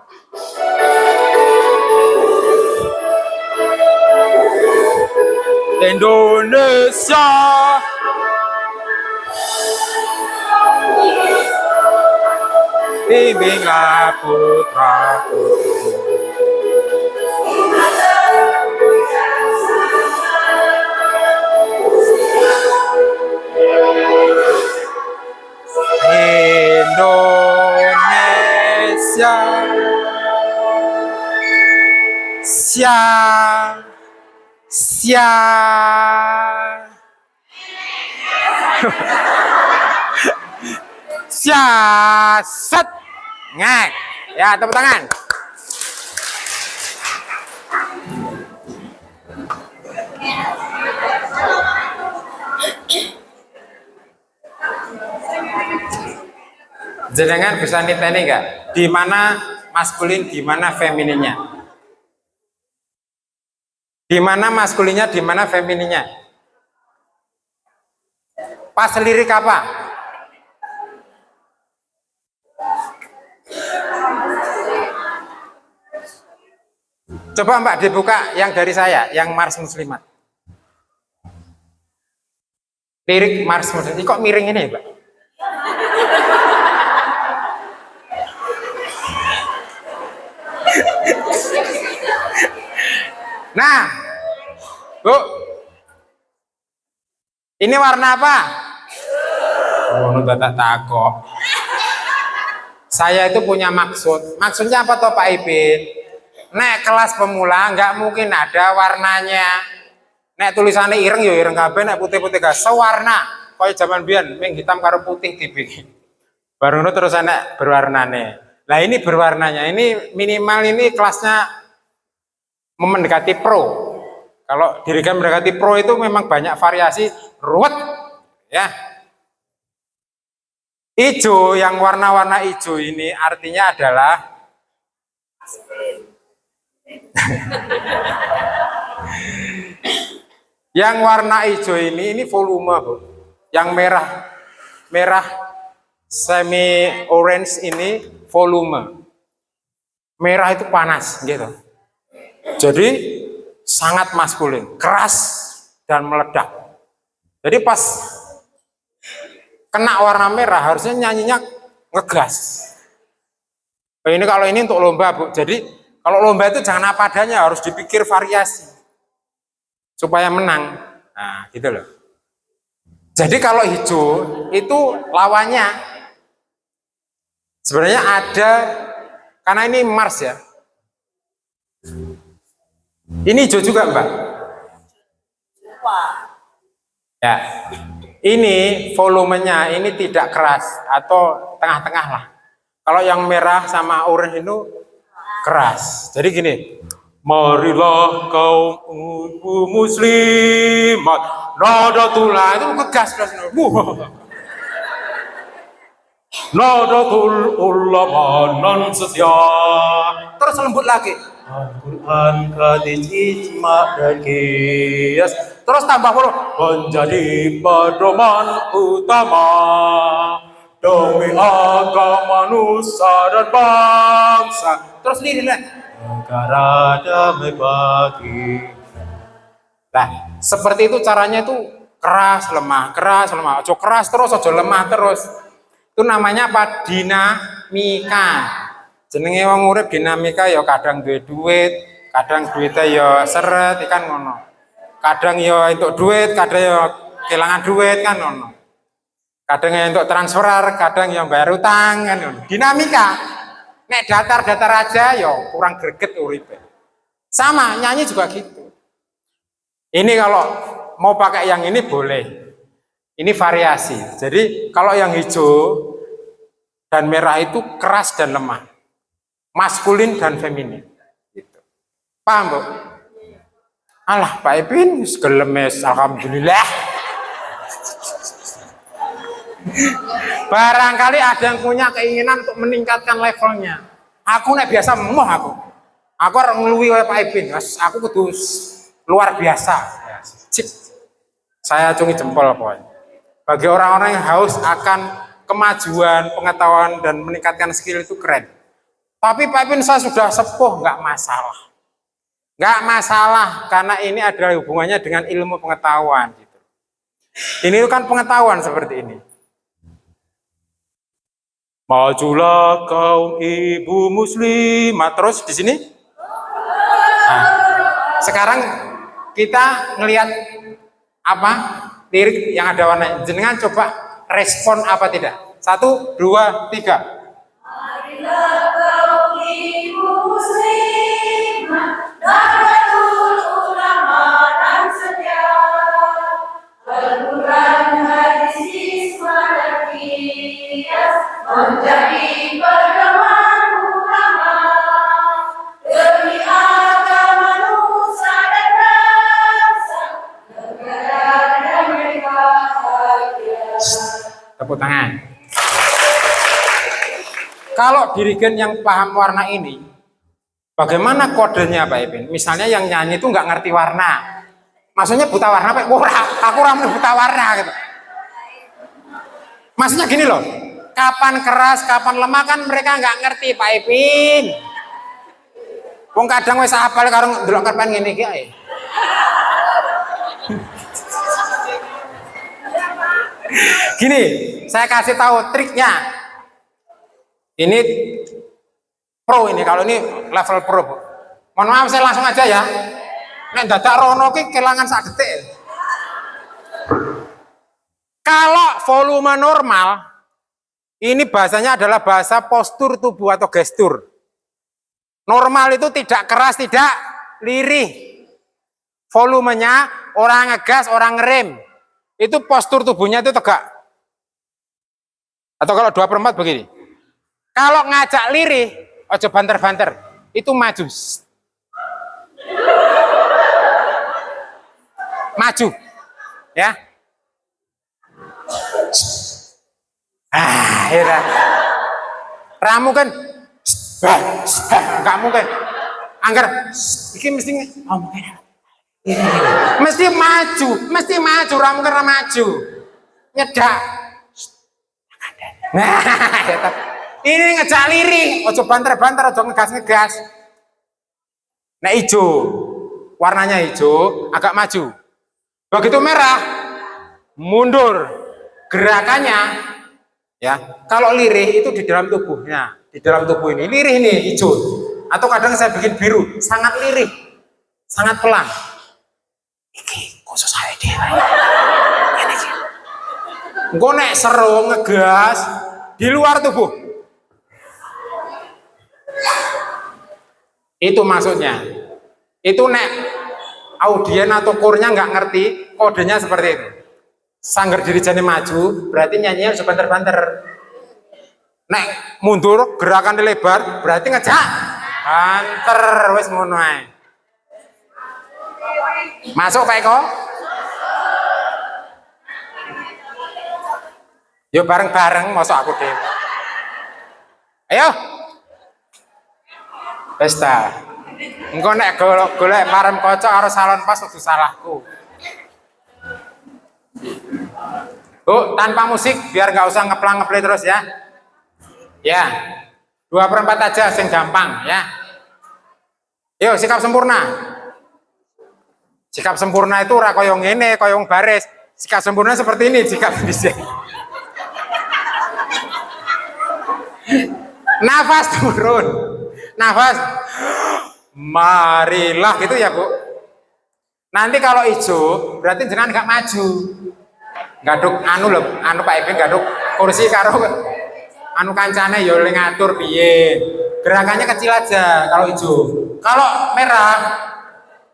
Indonesia. Bimbinglah putraku. Indonesia. Siasat ngek ya tepuk tangan. Jenengan bisa niteni nggak di mana maskulin di mana femininnya? Di mana maskulinnya di mana femininnya? Pas lirik apa? Coba Mbak dibuka yang dari saya, yang Mars Muslimat. Lirik Mars Muslimat. Ini kok miring ini Mbak? Nah, Bu, ini warna apa? Oh, udah tak takok. Saya itu punya maksud. Maksudnya apa toh Pak Ipin? Nek kelas pemula nggak mungkin ada warnanya. Nek tulisannya ireng ya ireng kabeh, nek putih-putih gak sewarna. Kaya zaman biyen ming hitam karo putih dibikin. Baru itu terus enak berwarnane. Nah ini berwarnanya, ini minimal ini kelasnya mendekati pro. Kalau dirikan mendekati pro itu memang banyak variasi ruwet ya. Ijo yang warna-warna ijo ini artinya adalah yang warna hijau ini volume, Bu. Yang merah semi orange ini volume. Merah itu panas gitu. Jadi sangat maskulin, keras dan meledak. Jadi pas kena warna merah harusnya nyanyinya ngegas. Ini kalau ini untuk lomba, Bu. Jadi kalau lomba itu jangan apa adanya, harus dipikir variasi supaya menang. Nah, gitu loh. Jadi kalau hijau itu lawannya sebenarnya ada, karena ini Mars ya. Ini hijau juga, Mbak. Ya. Ini volumenya ini tidak keras atau tengah-tengah lah. Kalau yang merah sama orange itu keras. Jadi gini, marilah kaum muslimat Nahdlatul itu kegas keras. Nahdlatul ulama non setia. Terus lembut lagi. Al-Quran hadis ijma dan qiyas. Terus tambah huruf menjadi pedoman utama demi agama nusa dan bangsa. Terus liriknya negara damai bagi. Nah, seperti itu caranya itu keras lemah. Ojo keras terus, ojo lemah terus. Itu namanya apa? Dinamika. Jenenge wong urip dinamika ya kadang duwe duit, kadang duitnya ya seret ikan ngono. Kadang ya untuk duit, kadang ya kehilangan duit kan ngono. Kadang ya untuk transfer, kadang yang bayar utang kan ngono. Dinamika. Nek datar-datar aja ya kurang greget uripe. Sama nyanyi juga gitu. Ini kalau mau pakai yang ini boleh. Ini variasi. Jadi kalau yang hijau dan merah itu keras dan lemah. Maskulin dan feminin. Gitu. Paham, Bu? Alah, Pak Ipin, segelemes, alhamdulillah. Barangkali ada yang punya keinginan untuk meningkatkan levelnya. Aku nek biasa emoh aku. Aku orang ngeluwi oleh Pak Ipin. Aku kudu luar biasa. Cik. Saya acungi jempol pokoknya. Bagi orang-orang yang haus akan kemajuan, pengetahuan dan meningkatkan skill itu keren. Tapi Pak Ipin saya sudah sepuh, nggak masalah. Nggak masalah, karena ini adalah hubungannya dengan ilmu pengetahuan. Gitu. Ini kan pengetahuan seperti ini. Majulah kaum ibu muslimah. Terus di sini. Nah, sekarang kita ngelihat apa lirik yang ada warna. Jenengan coba respon apa tidak? 1, 2, 3. Marilah kaum ibu muslimah, Nahdlatul ulama dan setia, Al-Quran hadis ijma dan qiyas menjadi pedoman utama demi agama nusa dan bangsa, negara damai bahagia. Tepuk tangan. Kalau dirigen yang paham warna ini, bagaimana kodenya Pak Ipin? Misalnya yang nyanyi itu nggak ngerti warna, maksudnya buta warna Pak? Aku ramen buta warna gitu. Maksudnya gini loh, kapan keras, kapan lemah kan mereka nggak ngerti Pak Ipin. Wong kadang wis hafal karo ndelok kapan ngene iki ae. Gini, saya kasih tahu triknya. Ini pro ini, kalau ini level pro, Bu. Mohon maaf saya langsung aja ya. Nek dadak rono ki kelangan sak detik. Kalau volume normal, ini bahasanya adalah bahasa postur tubuh atau gestur. Normal itu tidak keras, tidak lirih. volumenya, orang ngegas, orang ngerem. Itu postur tubuhnya itu tegak. Atau kalau 2/4 begini. Kalau ngajak lirih, ojo banter-banter, itu maju. Maju. Ya. Ya. Ramu kan enggak mungkin. Angger iki mesti mesti maju, ramu kan maju. Nyedak. Nah, ini ngejak lirih, ojo banter-banter, ojo ngegas-ngegas. Nah, hijau, warnanya hijau, agak maju. Begitu merah, mundur. Gerakannya, ya. Kalau lirih itu di dalam tubuhnya, di dalam tubuh ini, lirih nih hijau. Atau kadang saya bikin biru, sangat lirih, sangat pelan. Iki khusus saya dia. Engko nek seru ngegas di luar tubuh. Itu maksudnya. Itu nek audien atau kurnya nggak ngerti, kodenya seperti itu. Sangger diri jane maju, berarti nyanyinya harus banter-banter. Nek mundur, gerakan lebar, berarti ngejak. Banter, wis ngono ae. Masuk Pak Eko? Yo bareng-bareng, masuk aku dhewe. Ayo. Pesta. Engko nek golek marem kocok karo salon pas kudu salahku. Bu, tanpa musik biar nggak usah ngeplang-ngeplay terus ya. Ya. 2/4 aja sing gampang ya. Yuk, sikap sempurna. Sikap sempurna itu ora koyo ngene, koyo baris. Sikap sempurna seperti ini, sikap bisa. Nafas turun. Nafas. Marilah gitu ya, Bu. Nanti kalau hijau berarti jenengan nggak maju. Gaduk anu lho, anu Pak Ibin gaduk kursi karo anu kancane ya oleh ngatur piye. Gerakannya kecil aja kalau hijau. Kalau merah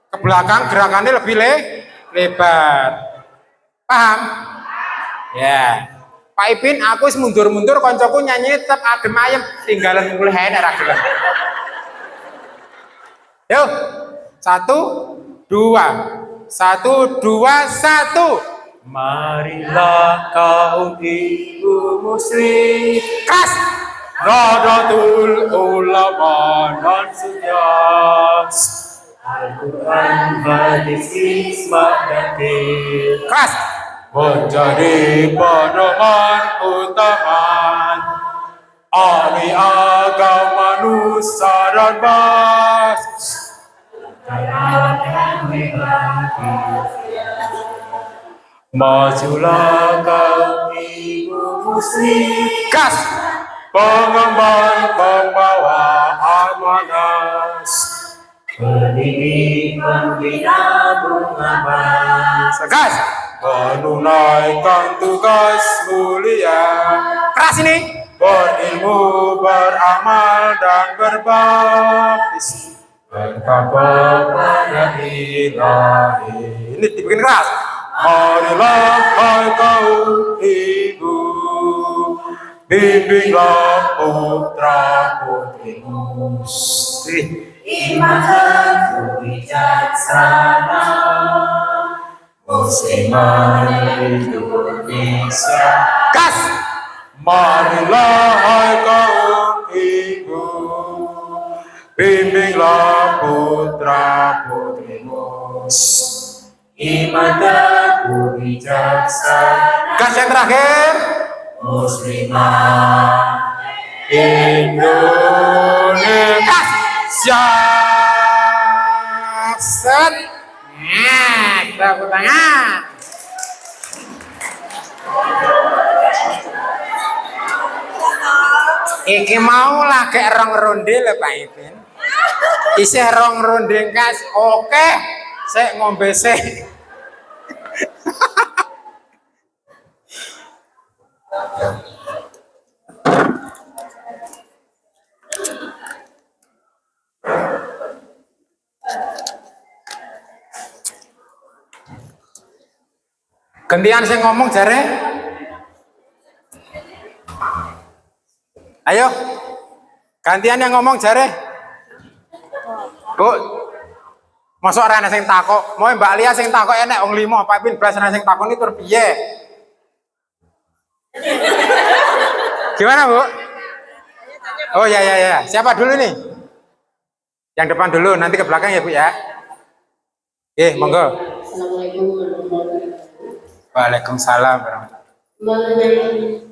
ke belakang gerakannya lebih lebar. Paham? Ya. Pak Ipin, aku wis mundur-mundur, koncoku nyanyi tetap adem ayem, tinggalan mulai hae nek ra gelem. Yuk, 1, 2, 1, 2, 1. Marilah kaum ibu muslim, Kas. Nadatul ulama dan sejak Al-Quran, hadis, hikmah dan fikih Kas. menjadi pedoman utama ahli agama Nusa dan bangsa. Majulah kaum ibu muslim, Kas. pengemban pembawa amanah, pendidik pembina bunga bangsa, Gas. menunaikan tugas mulia, Keras ini. berilmu, beramal dan berbakti, bertakwa pada Ilahi. Ini dibikin keras. Marilah hai kaum ibu, bimbinglah putra putrimu, iman dan bijaksana, muslimah Indonesia. Gas. Marilah hai kaum ibu, bimbinglah putra putrimu, iman dan bijaksana, Gas yang terakhir. muslimah Indonesia. Set. Nah, tepuk tangan. Iki mau lagi rong ronde lho Pak Ipin. Isih rong ronde kas. Oke, sik ngombe sik. Gantian sing ngomong jare. Ayo. Gantian yang ngomong jare. Bu. Masuk ora ana sing takok. Mau Mbak Lia sing takok enek wong 5, Pak Pin blas ana sing takoni tur piye? Gimana, Bu? Oh ya ya ya. Siapa dulu nih? Yang depan dulu, nanti ke belakang ya, Bu ya. Monggo. Assalamualaikum warahmatullahi wabarakatuh. Waalaikumsalam warahmatullahi wabarakatuh. Mengenai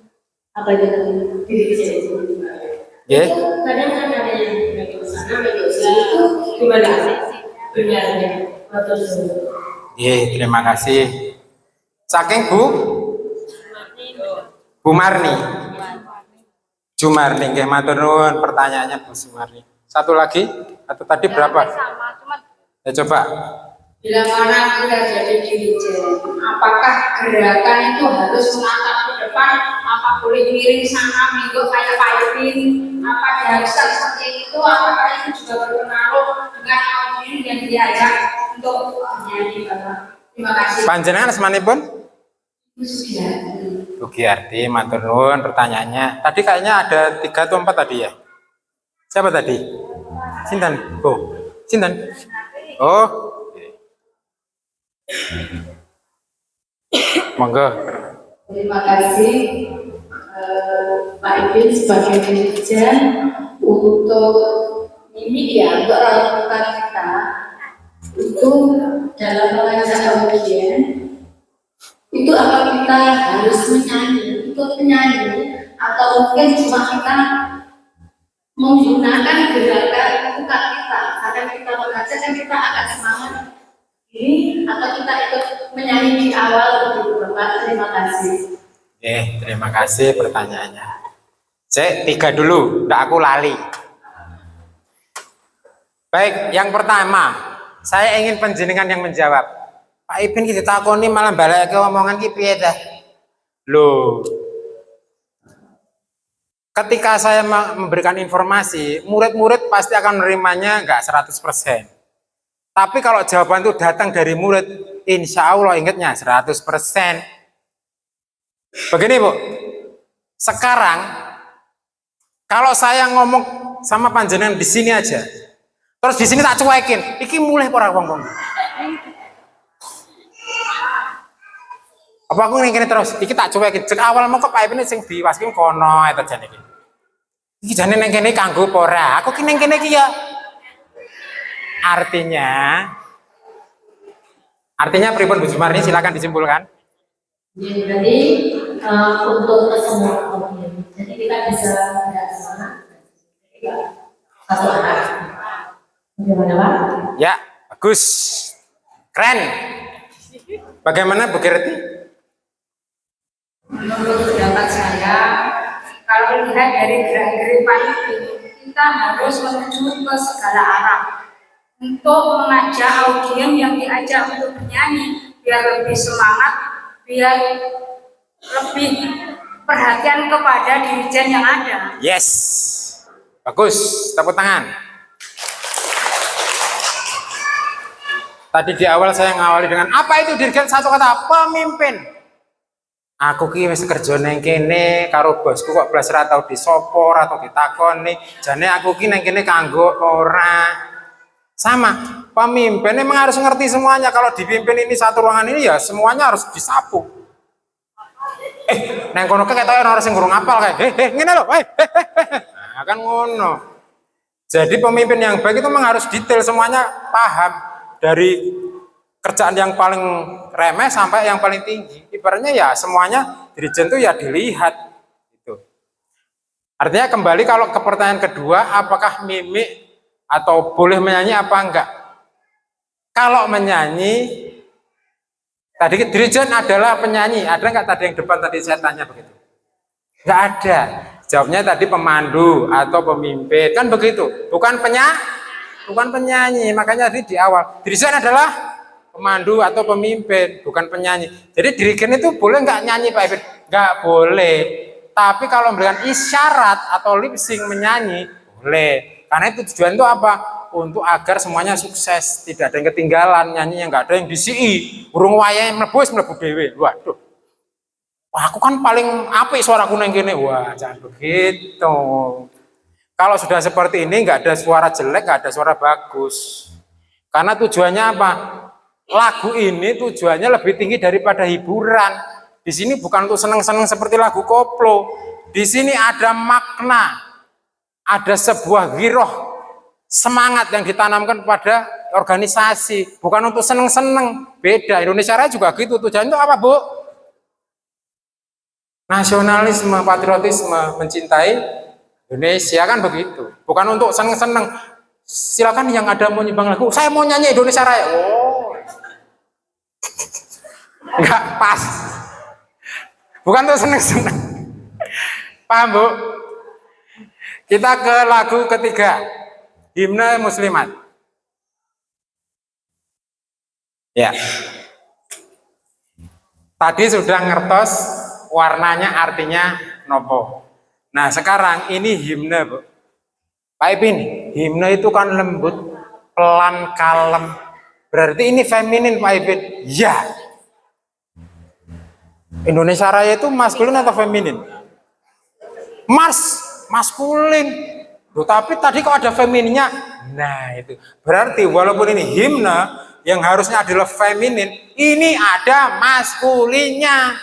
apa itu diri saya itu, Nggih. kadang kan ada yang megang sana, megang sini itu gimana benarnya atau Terima kasih. Saking Bu Marni. Jumarni, nggih matur nuwun pertanyaannya Bu Sumarni. Satu lagi atau tadi berapa? Sama, cuman Ya coba. bila mana kita jadi dirijen, apakah gerakan itu harus menatap ke depan, apa boleh miring sana minggu kayak payung, apa diharuskan seperti itu, apakah itu juga berpengaruh dengan audiens yang diajak untuk menyanyi Bapak? Terima kasih. Panjenengan asmanipun? Sudah. Bu Giarti, matur nuwun pertanyaannya. Tadi kayaknya ada 3 atau 4 tadi ya. Siapa tadi? Sinten? Bu. Sinten? Oh. Monggo. Terima kasih Pak Ibin sebagai dirijen untuk ini ya untuk rekan kita itu dalam mengajak audiens itu apa kita harus menyanyi ikut menyanyi atau mungkin cuma kita menggunakan gerakan muka kita karena kita mengajak kan kita akan semangat ini atau kita ikut menyanyi di awal begitu Bapak. Terima kasih. Terima kasih pertanyaannya. Cek 3 dulu, ndak aku lali. Baik, yang pertama, saya ingin panjenengan yang menjawab. Pak Ibin kita takoni malah balik ke omongan ki piye dah? Loh. Ketika saya memberikan informasi, murid-murid pasti akan menerimanya enggak 100%. Tapi kalau jawaban itu datang dari murid, insya Allah ingatnya 100%. Begini Bu, sekarang kalau saya ngomong sama panjenengan di sini aja, terus di sini tak cuekin, iki mulai para wong-wong. Apa aku ngene terus, iki tak cuekin. Cek awal mau ke Pak Ibin sing diwaski kono eta jane iki. Iki jane nang kene kanggo apa ora? Aku ki nang kene iki ya. Artinya pripun Bu Sumarni, silakan disimpulkan. Jadi untuk semua audiens, jadi kita bisa tidak semangat, satu arah. Bagaimana Pak? Ya, bagus. Keren. Bagaimana Bu Gerti? Menurut pendapat saya, kalau lihat dari gerak-gerik Pak Ibin, kita harus menuju ke segala arah untuk mengajak audiens yang diajak untuk bernyanyi biar lebih semangat, biar lebih perhatian kepada dirijen yang ada. Yes. Bagus, tepuk tangan. Tadi di awal saya ngawali dengan apa itu dirigen, satu kata, pemimpin. Aku ki wis kerja nang kene karo bosku kok blas ra tau disopor atau ditakoni. Jane aku ki nang kene kanggo ora. Sama, pemimpin memang harus ngerti semuanya. Kalau dipimpin ini satu ruangan ini ya semuanya harus disapu. Nang kono ketoke ora sing gurung apal kae. Ngene lho, Nah, kan ngono. Jadi pemimpin yang baik itu memang harus detail semuanya paham dari kerjaan yang paling remeh sampai yang paling tinggi. Ibaratnya ya semuanya dirijen itu ya dilihat gitu. Artinya kembali kalau ke pertanyaan kedua, apakah mimik atau boleh menyanyi apa enggak? Kalau menyanyi, tadi dirijen adalah penyanyi. Ada enggak tadi yang depan tadi saya tanya begitu? Enggak ada. Jawabnya tadi pemandu atau pemimpin, kan begitu. Bukan penyanyi. Makanya tadi di awal, dirijen adalah pemandu atau pemimpin, bukan penyanyi. Jadi dirigen itu boleh nggak nyanyi Pak Ibin? Nggak boleh. Tapi kalau memberikan isyarat atau lip sync menyanyi, boleh. Karena itu tujuan itu apa? untuk agar semuanya sukses, tidak ada yang ketinggalan, nyanyinya nggak ada yang disi, urung wayahe mlebu dhewe. Waduh. Wah, aku kan paling apik suaraku nang kene. Wah, jangan begitu. Kalau sudah seperti ini nggak ada suara jelek, nggak ada suara bagus. Karena tujuannya apa? Lagu ini tujuannya lebih tinggi daripada hiburan. Di sini bukan untuk seneng-seneng seperti lagu koplo. Di sini ada makna, ada sebuah giroh, semangat yang ditanamkan pada organisasi. Bukan untuk seneng-seneng. Beda. Indonesia Raya juga gitu. Tujuannya itu apa, Bu? Nasionalisme, patriotisme, mencintai Indonesia, kan begitu. Bukan untuk seneng-seneng. Silakan yang ada mau nyumbang lagu, saya mau nyanyi Indonesia Raya. Oh, nggak pas. Bukan untuk seneng-seneng. Paham, Bu? Kita ke lagu ketiga, himne Muslimat. Ya. Tadi sudah ngertos warnanya artinya nopo. Nah, sekarang ini himne, Bu. Pak Ipin, himne itu kan lembut, pelan, kalem. Berarti ini feminin, Pak Ipin. Ya. Indonesia Raya itu maskulin atau feminin? Maskulin. Loh, tapi tadi kok ada femininnya? Nah, itu. Berarti walaupun ini himne yang harusnya adalah feminin, ini ada maskulinnya.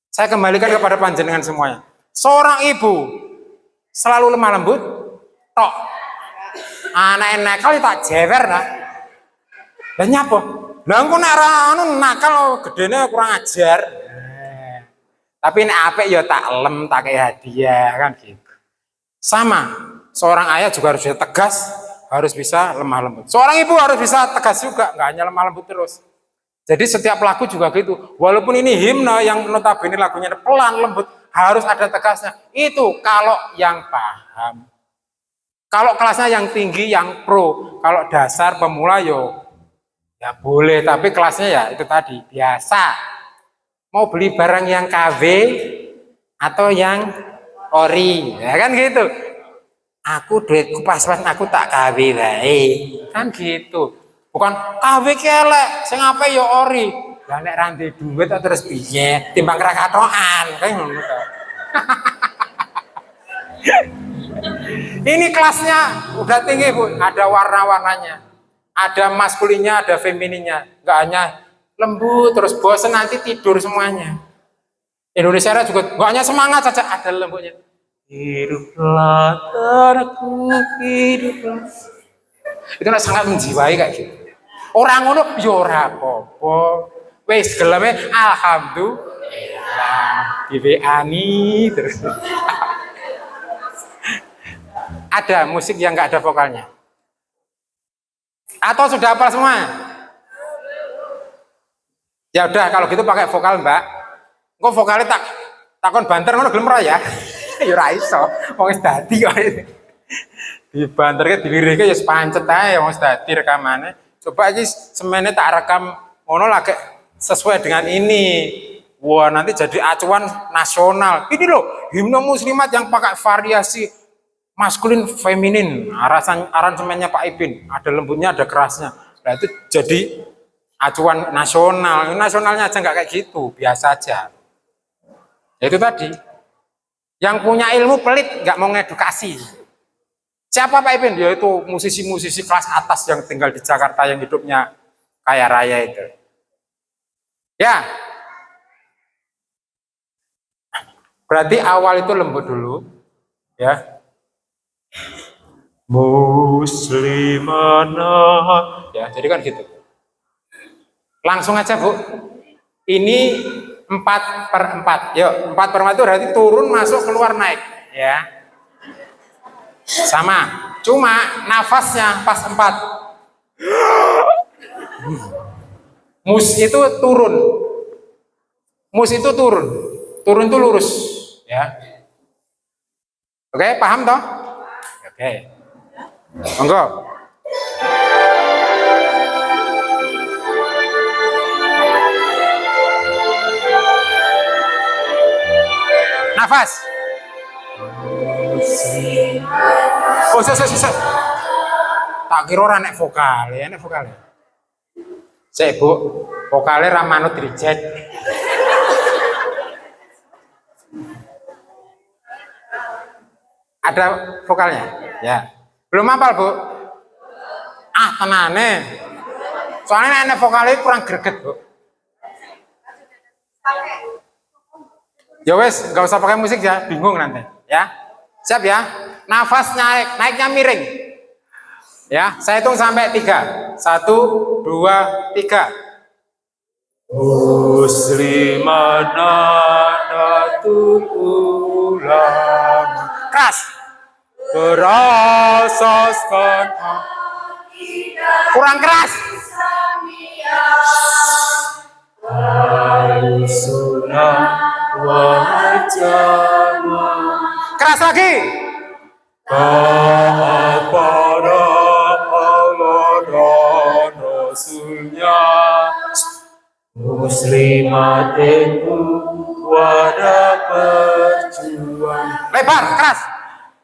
Saya kembalikan kepada panjenengan semuanya. Seorang ibu selalu lemah lembut, tok. Anak nakal tak jewer nah. Lah nyapa? Lah engko nek ora anu nakal gedene kurang ajar. Tapi nek apik ya tak lem, tak kayak hadiah kan gitu. Sama, seorang ayah juga harus bisa tegas, harus bisa lemah lembut. Seorang ibu harus bisa tegas juga, nggak hanya lemah lembut terus. Jadi setiap lagu juga gitu. Walaupun ini himne yang notabene lagunya pelan lembut, harus ada tegasnya. Itu kalau yang paham. Kalau kelasnya yang tinggi, yang pro. Kalau dasar pemula ya boleh, tapi kelasnya ya itu tadi biasa. Mau beli barang yang KW atau yang ori, ya kan gitu. Aku duitku pas-pas aku tak KW wae, kan gitu. Bukan KW kelek, sing ape ya ori. Lah nek ra ndek duit terus piye? Timbang ra katokan, kan ngono to. Ini kelasnya udah tinggi, Bu. Ada warna-warnanya. Ada maskulinnya, ada femininnya. Enggak hanya lembut terus bosan nanti tidur semuanya. Indonesia Raya juga enggak hanya semangat saja, ada lembutnya. Hiduplah anakku, hiduplah. Itu sangat menjiwai kayak gitu. Orang ngono yo ora apa-apa. Wis geleme alhamdulillah. Diweani terus. Ada musik yang enggak ada vokalnya. Atau sudah hafal semua? Ya udah kalau gitu pakai vokal, Mbak. Engko vokalnya takon banter ngono gelem ora ya? Ya ora iso. Wong wis dadi kok. Dibanterke dilirike ya pancet ae wong wis dadi rekamane. Coba iki semene tak rekam ngono lagi sesuai dengan ini. Wah, nanti jadi acuan nasional. Ini loh, himne Muslimat yang pakai variasi maskulin feminin. Aransemennya Pak Ipin, ada lembutnya, ada kerasnya. Nah, itu jadi acuan nasional. Nasionalnya aja nggak kayak gitu, biasa aja. Ya, itu tadi. Yang punya ilmu pelit nggak mau ngedukasi. Siapa Pak Ipin? Yaitu musisi-musisi kelas atas yang tinggal di Jakarta yang hidupnya kaya raya itu. Ya. Berarti awal itu lembut dulu, ya. Muslimana. Ya, jadi kan gitu. Langsung aja, Bu. Ini 4/4. Yuk, 4/4 itu berarti turun, masuk, keluar, naik. Ya. Sama. Cuma nafasnya pas 4. Mus itu turun. Mus itu turun. Turun itu lurus. Ya. Oke, paham toh? Oke. Monggo. Nafas. Oh, Tak kira ora nek vokal, ya nek vokal. Sik, Bu. Vokale ra manut rijet. Ada vokalnya? Ya. Belum hafal, Bu? Ah, tenane. Soalnya nek vokalnya kurang greget, Bu. Ya wes, nggak usah pakai musik ya, bingung nanti. Ya, siap ya. Nafas naiknya miring. Ya, saya hitung sampai 3. 1, 2, 3. Muslimat Nahdlatul Ulama Keras. berasaskan Kurang keras. Sunnah wal Jamaah. Keras lagi. Taat pada Allah dan Rasulnya, muslimatin wadah perjuang. Lebar, keras.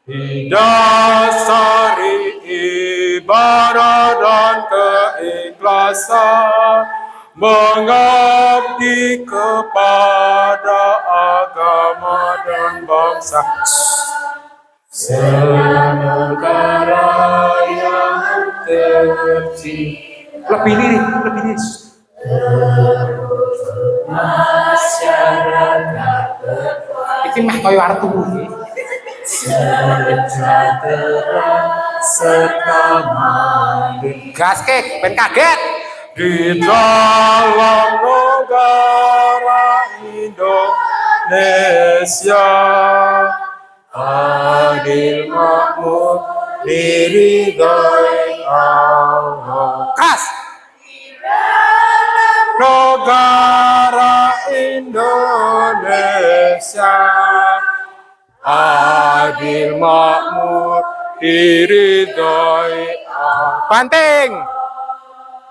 Didasari ibadah dan keikhlasan, mengabdi kepada agama dan bangsa, senegara yang tercinta. Lebih lirik, lebih lirik. Masyarakat Iki mah koyo arep turu iki. sejahtera serta mandiri Gas kek, ben kaget. di dalam negara Indonesia, adil makmur diridhoi Allah. Keras. Negara Indonesia, adil makmur diridhoi Allah. Banting.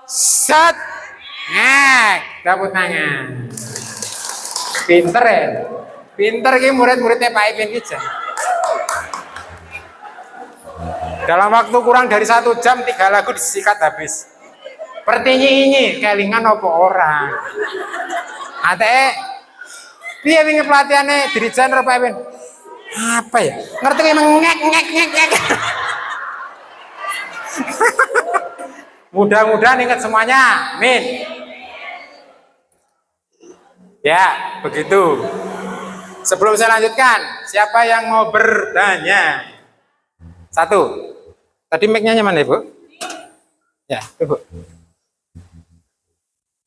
Set. Nah, tepuk tangan. Pinter ya. Pinter ki murid-muridnya Pak Ipin ki jan. Dalam waktu kurang dari 1 jam 3 lagu disikat habis. Pertinyi kelingan apa orang. Ate piye wingi pelatihannya dirijan karo Pak Ipin? Apa ya? Ngerti ki ngek. Mudah-mudahan ingat semuanya. Amin. Ya, begitu. Sebelum saya lanjutkan, siapa yang mau bertanya? 1. Tadi mic-nya mana, Ibu? Ya, Ibu.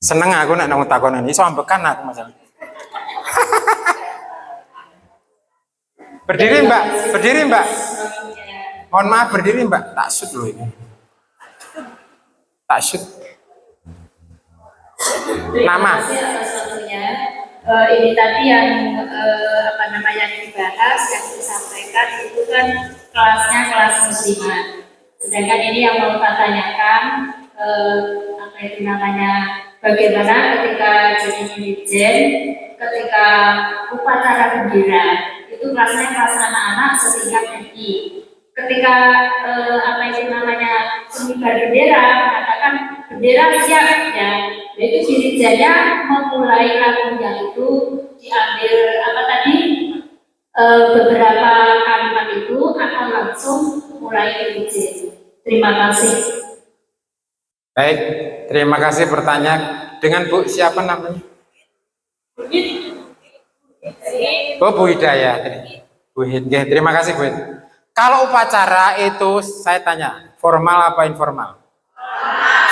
Seneng aku nak nang takonan iki, iso ambekan aku masalah. Berdiri, Mbak. Berdiri, Mbak. Mohon maaf, berdiri, Mbak. Tak shoot loh ini. Tak shoot. Nama. Ini tadi yang yang dibahas, yang disampaikan itu kan kelasnya kelas muslimat. Sedangkan ini yang mau saya tanyakan, bagaimana ketika jadi dirjen, ketika upacara bendera itu kelasnya kelas anak-anak setingkat MI. Ketika pengibar bendera mengatakan bendera siap ya, itu dirjennya memulai lagunya itu diambil beberapa kalimat itu akan langsung mulai dirjen. Terima kasih. Baik, terima kasih pertanyaan. Dengan Bu siapa namanya? Oh, Bu Hidayah. Bu Hidayah. Terima kasih Bu. Kalau upacara itu saya tanya, formal apa informal?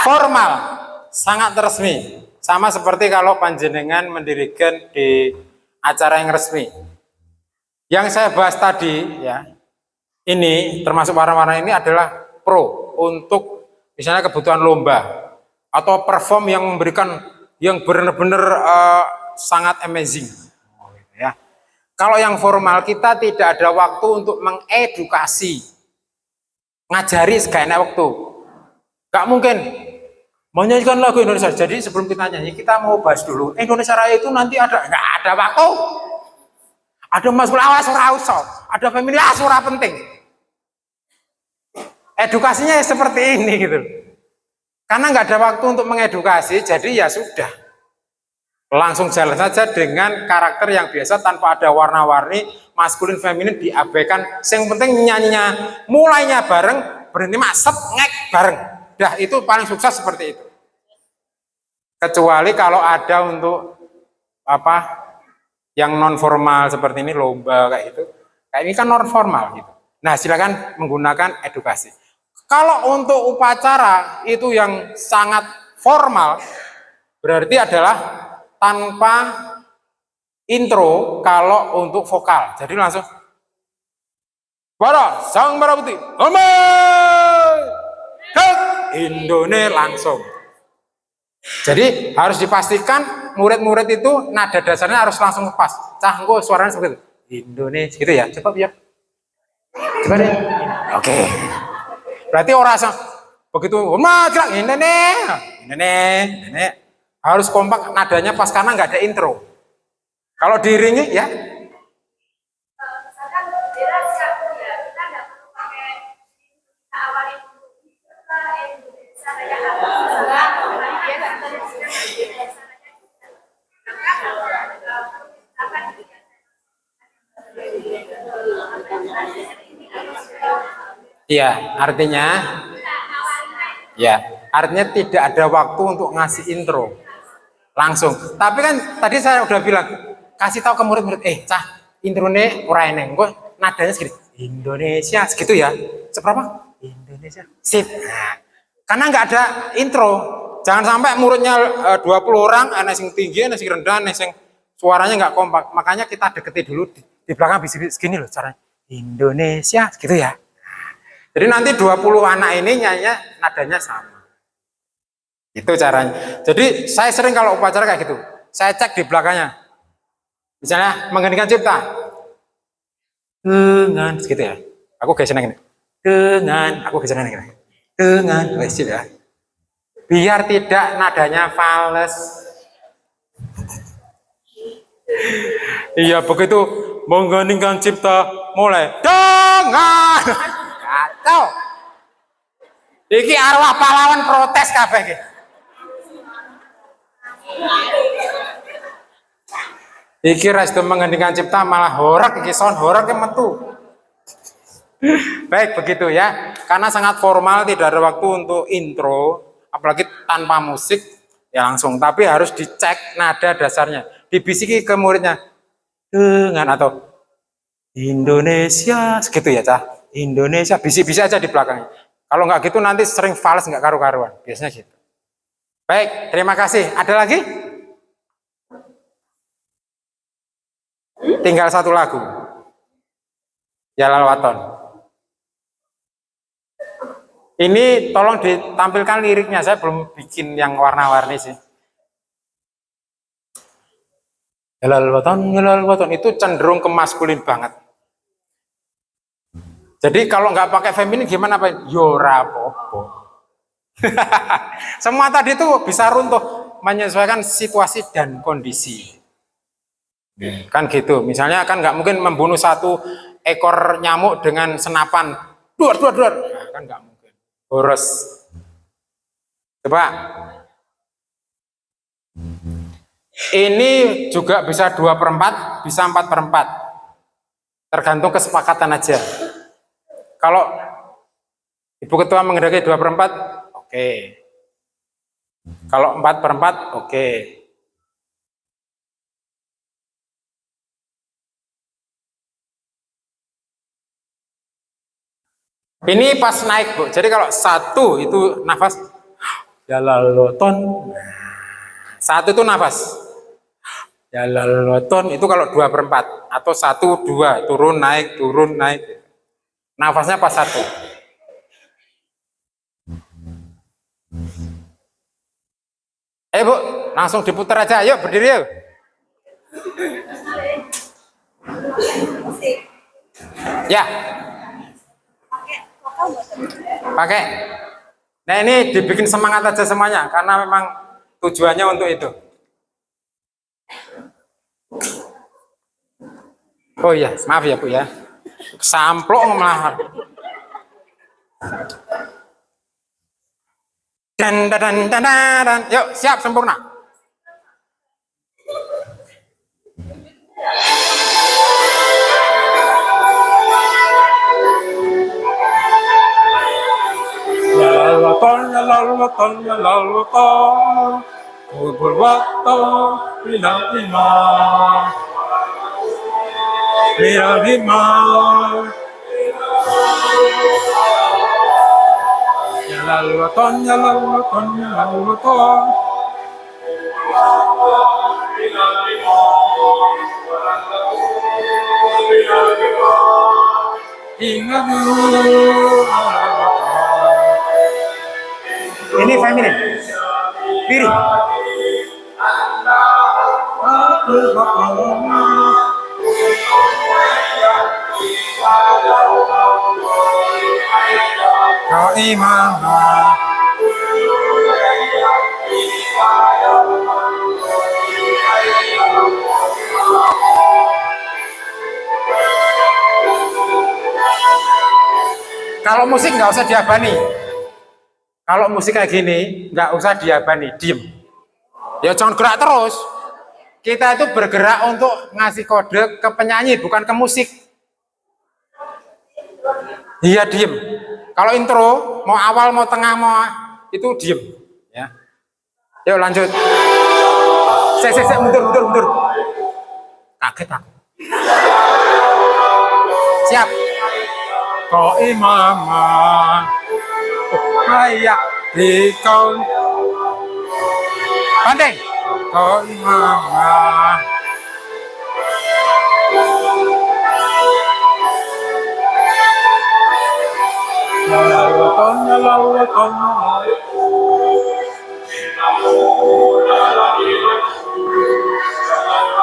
Formal, sangat resmi. Sama seperti kalau panjenengan mendirikan di acara yang resmi. Yang saya bahas tadi ya, ini termasuk warna-warna ini adalah pro untuk misalnya kebutuhan lomba atau perform yang memberikan yang benar-benar sangat amazing. Ya. Kalau yang formal kita tidak ada waktu untuk mengedukasi, ngajari segala waktu. Gak mungkin menyanyikan lagu Indonesia. Jadi sebelum kita nyanyi kita mau bahas dulu Indonesia Raya itu nanti ada, nggak ada waktu. Ada Mas Awas ora usah, ada family ora penting. Edukasinya seperti ini gitu. Karena nggak ada waktu untuk mengedukasi, jadi ya sudah. Langsung jalan saja dengan karakter yang biasa tanpa ada warna-warni, maskulin, feminin diabaikan. Yang penting nyanyinya mulainya bareng, berhenti maksep, ngek bareng. Dah itu paling sukses seperti itu. Kecuali kalau ada untuk apa yang non formal seperti ini, lomba kayak itu. Kayak ini kan non formal gitu. Nah, silakan menggunakan edukasi. Kalau untuk upacara itu yang sangat formal, berarti adalah tanpa intro kalau untuk vokal. Jadi langsung para sang merah putih, Indonesia langsung. Jadi harus dipastikan murid-murid itu nada dasarnya harus langsung pas. Cah, engko suaranya seperti itu. Indonesia gitu ya. Coba ya. Coba deh. Oke. Berarti orang asal begitu Indonesia harus kompak nadanya pas karena nggak ada intro. Kalau diiringi ya. Misalkan beda siapa ya, kita nggak perlu pakai kita awalin dulu Indonesia kayak apa dia nggak perlu Iya, artinya tidak ada waktu untuk ngasih intro langsung. Tapi kan tadi saya udah bilang kasih tahu ke murid-murid, cah introne ora eneng, kok nadanya segini Indonesia segitu ya. Seberapa? Indonesia. Sip. Nah, karena nggak ada intro, jangan sampai muridnya 20 orang, ada yang tinggi, ada yang rendah, ada yang suaranya nggak kompak. Makanya kita deketi dulu di belakang bisik segini loh caranya. Indonesia segitu ya. Jadi nanti 20 anak ini nyanyinya nadanya sama. Itu caranya. Jadi saya sering kalau upacara kayak gitu, saya cek di belakangnya. Misalnya mengheningkan cipta. Dengan segitu ya. Aku geser gini. Dengan, aku geser gini. Dengan, wes ya. Biar tidak nadanya fals. Iya, begitu mengheningkan cipta mulai. Dengan. Kacau. Iki arwah pahlawan protes kabeh iki. Iki restu mengheningkan cipta malah horak iki sound horak ke metu. Baik begitu ya. Karena sangat formal tidak ada waktu untuk intro, apalagi tanpa musik ya langsung. Tapi harus dicek nada dasarnya. Dibisiki ke muridnya dengan atau Indonesia segitu ya cah. Indonesia bisik-bisik aja di belakangnya. Kalau nggak gitu nanti sering fals nggak karu-karuan. Biasanya gitu. Baik, terima kasih. Ada lagi? Tinggal satu lagu. Jalal Waton. Ini tolong ditampilkan liriknya. Saya belum bikin yang warna-warni sih. Jalal Waton itu cenderung ke maskulin banget. Jadi kalau nggak pakai feminin gimana Pak? Yora popo. Semua tadi itu bisa runtuh menyesuaikan situasi dan kondisi. Kan gitu. Misalnya kan nggak mungkin membunuh satu ekor nyamuk dengan senapan duar. Nah, kan nggak mungkin. Boros. Coba. Ini juga bisa 2/4, bisa 4/4. Tergantung kesepakatan aja. Kalau Ibu Ketua menghendaki 2/4, oke. Kalau 4/4, oke. Ini pas naik, Bu. Jadi kalau 1 itu nafas Jalaloton. Satu itu nafas. Jalaloton itu kalau 2/4 atau 1, 2 turun naik. Nafasnya pas 1. Bu, langsung diputar aja. Yuk, berdiri yuk. Ya. Pakai. Nah, ini dibikin semangat aja semuanya karena memang tujuannya untuk itu. Oh iya, maaf ya Bu ya. Samplok malah. Dan dan dan dan dan. Yuk, siap sempurna. Ya lalwaton, ya lalwaton, ya lalwaton. Purwato, bilang lima. Bilang lima. Ya lalwaton, ya lalwaton, ya lalwaton. Ingat dulu. Ini feminin. Kiri. Kau imama. Kalau musik nggak usah diabani. Kalau musik kayak gini nggak usah diabani, diem. Ya jangan gerak terus. Kita itu bergerak untuk ngasih kode ke penyanyi, bukan ke musik. Iya diem. Kalau intro, mau awal, mau tengah, mau itu diem. Ya. Yuk lanjut. Mundur. Kaget aku. Siap. Kau imama. Ayak di kau. Banding. Kau imama. Ya lalwaton, ya lalwaton, ya lalwaton.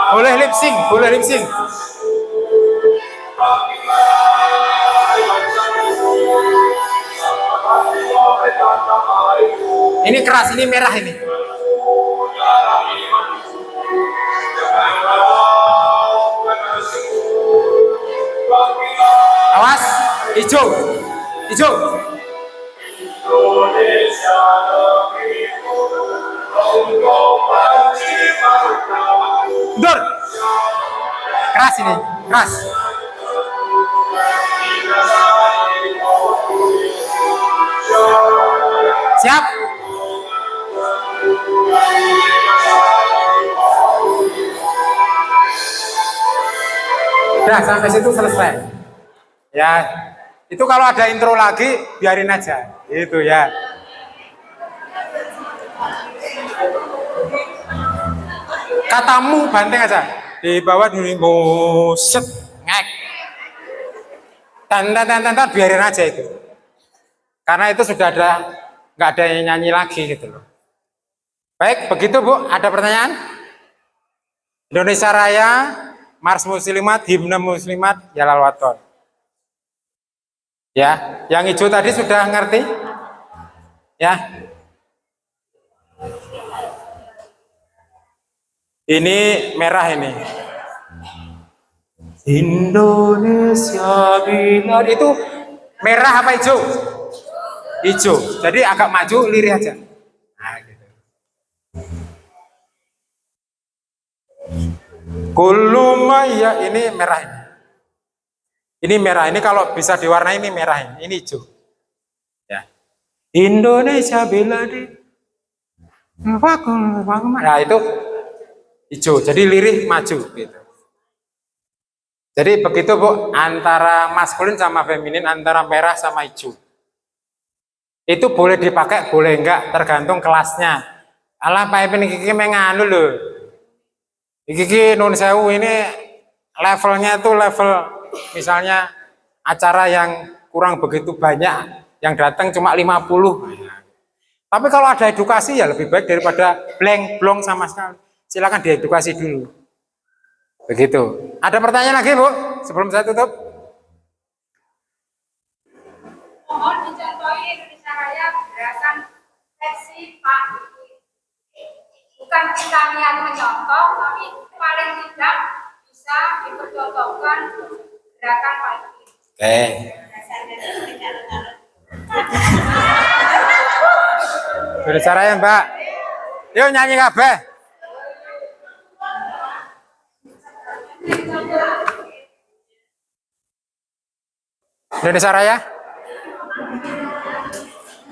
Boleh lip sync. Ini keras, ini merah ini. Awas, hijau. Mundur. Keras ini, keras. Siap. Udah sampai situ selesai. Ya, itu kalau ada intro lagi biarin aja. Itu ya. Katamu banting aja. Di bawah dulu set ngek. Tantan biarin aja itu. Karena itu sudah ada, nggak ada yang nyanyi lagi gitu loh. Baik, begitu Bu. Ada pertanyaan? Indonesia Raya, Mars Muslimat, Himne Muslimat, Yalal Waton. Ya, yang hijau tadi sudah ngerti? Ya. Ini merah ini. Indonesia Binar itu merah apa hijau? Hijau. Jadi agak maju lirih aja. Nah, gitu. Kulumaya ini merah ini. Ini merah ini kalau bisa diwarnai ini merah ini hijau. Ya. Indonesia Biladi. Nah itu hijau. Jadi lirih maju gitu. Jadi begitu Bu, antara maskulin sama feminin, antara merah sama hijau. Itu boleh dipakai, boleh enggak, tergantung kelasnya. Alah Pak Ipin iki menganu lho. Iki nun sewu ini levelnya tuh level misalnya acara yang kurang begitu banyak, yang datang cuma 50. Tapi kalau ada edukasi ya lebih baik daripada blong sama sekali. Silakan diedukasi dulu. Begitu. Ada pertanyaan lagi Bu? Sebelum saya tutup. Mohon dicontohi Indonesia Raya gerakan versi Pak Diki. Bukan kita niat menyontoh, tapi paling tidak bisa dipercontohkan gerakan Pak Diki. Oke. Indonesia Raya, Mbak. Yuk nyanyi kabeh. Indonesia Raya.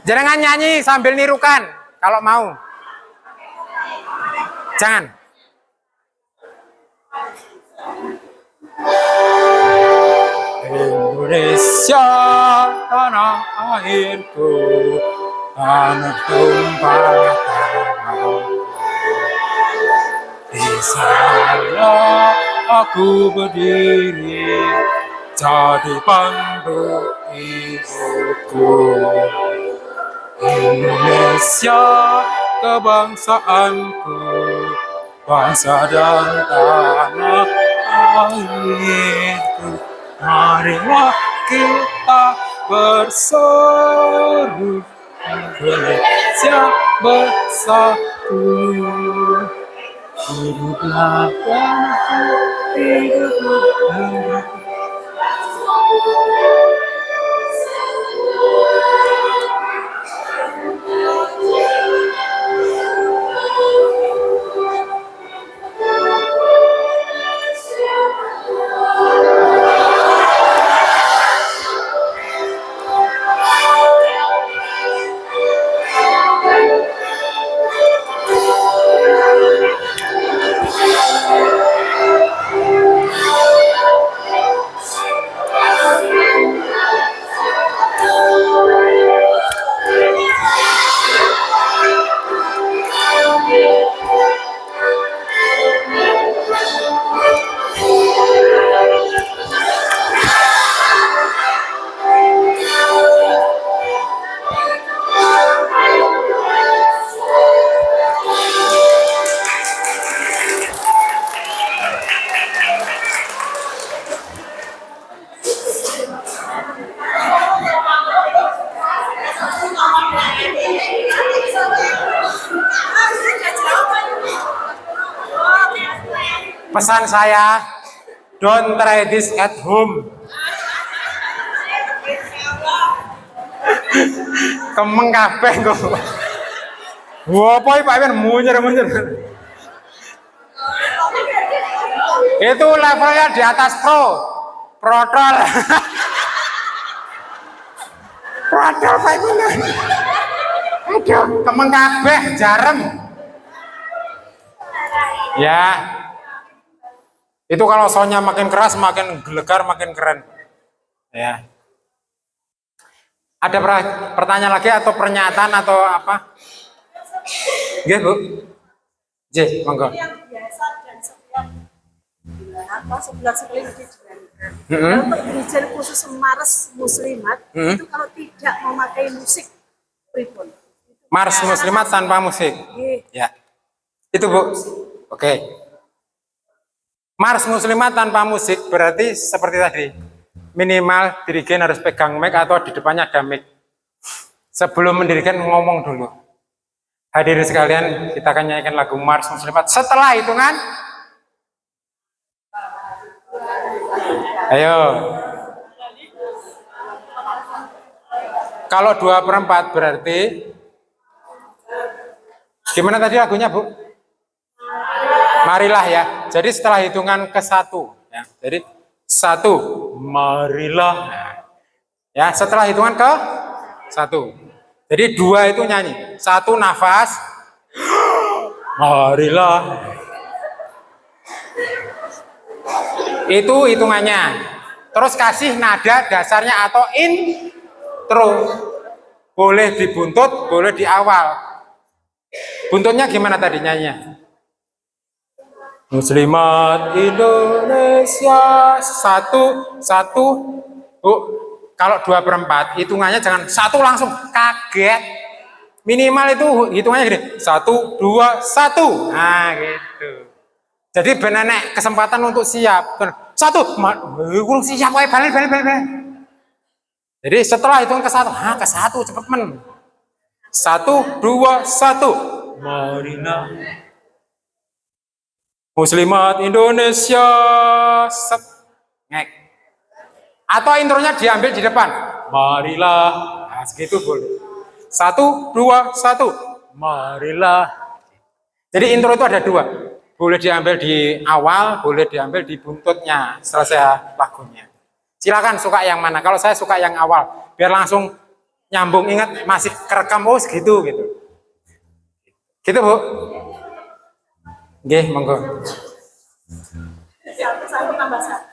Jangan nyanyi sambil nirukan kalau mau. Jangan. Indonesia tanah airku, tanah tumpah darahku. Di sana aku berdiri, jadi pandu ibuku. Indonesia kebangsaanku, bangsa dan tanah airku. Marilah kita berseru, Indonesia bersatu. Hiduplah tanahku, hiduplah tanahku. Pesan saya, don't try this at home. Kemeng kabeh kok. Wah, apa Pak Ben munyer. Itu levelnya di atas protol. Protol Pak Ben. Aduh, kemeng kabeh jarem. Ya. Itu kalau soundnya makin keras, makin gelegar, makin keren. Ya. Ada pertanyaan lagi atau pernyataan atau apa? Nggih, Bu. Nggih, monggo. Yang biasa dan setiap bulan atau sebulan sekali dijalankan. Heeh. Untuk gereja khusus Mars Muslimat itu kalau tidak memakai musik pripun? Mars Muslimat tanpa musik. Ya. Itu, Bu. Oke. Mars Muslimat tanpa musik berarti seperti tadi. Minimal dirigen harus pegang mic atau di depannya ada mic. Sebelum mendirikan ngomong dulu. Hadirin sekalian, kita akan nyanyikan lagu Mars Muslimat setelah hitungan. Ayo. Kalau 2/4 berarti gimana tadi lagunya, Bu? Marilah ya. Jadi setelah hitungan ke-1 ya. Jadi 1, marilah. Ya, setelah hitungan ke-1. Jadi 2 itu nyanyi. 1 nafas. Marilah. Itu hitungannya. Terus kasih nada dasarnya atau intro. Boleh dibuntut, boleh di awal. Buntutnya gimana tadi nyanyinya? Muslimat Indonesia satu. Bu, kalau 2/4 hitungannya jangan 1 langsung kaget. Minimal itu hitungannya gini. 1, 2, 1. Nah gitu. Jadi benenek kesempatan untuk siap. 1, kurang siap, balik. Jadi setelah hitungan ke-1, ke-1 cepet men. 1, 2, 1. Marilah. Muslimat Indonesia ngek. Atau intronya diambil di depan. Marilah. Nah, segitu boleh. 1, 2, 1. Marilah. Jadi intro itu ada dua. Boleh diambil di awal, boleh diambil di buntutnya. Selesai lagunya. Silakan suka yang mana. Kalau saya suka yang awal. Biar langsung nyambung, ingat masih kerekam oh segitu gitu. Gitu Bu. Nggih, monggo. Satu tambah satu.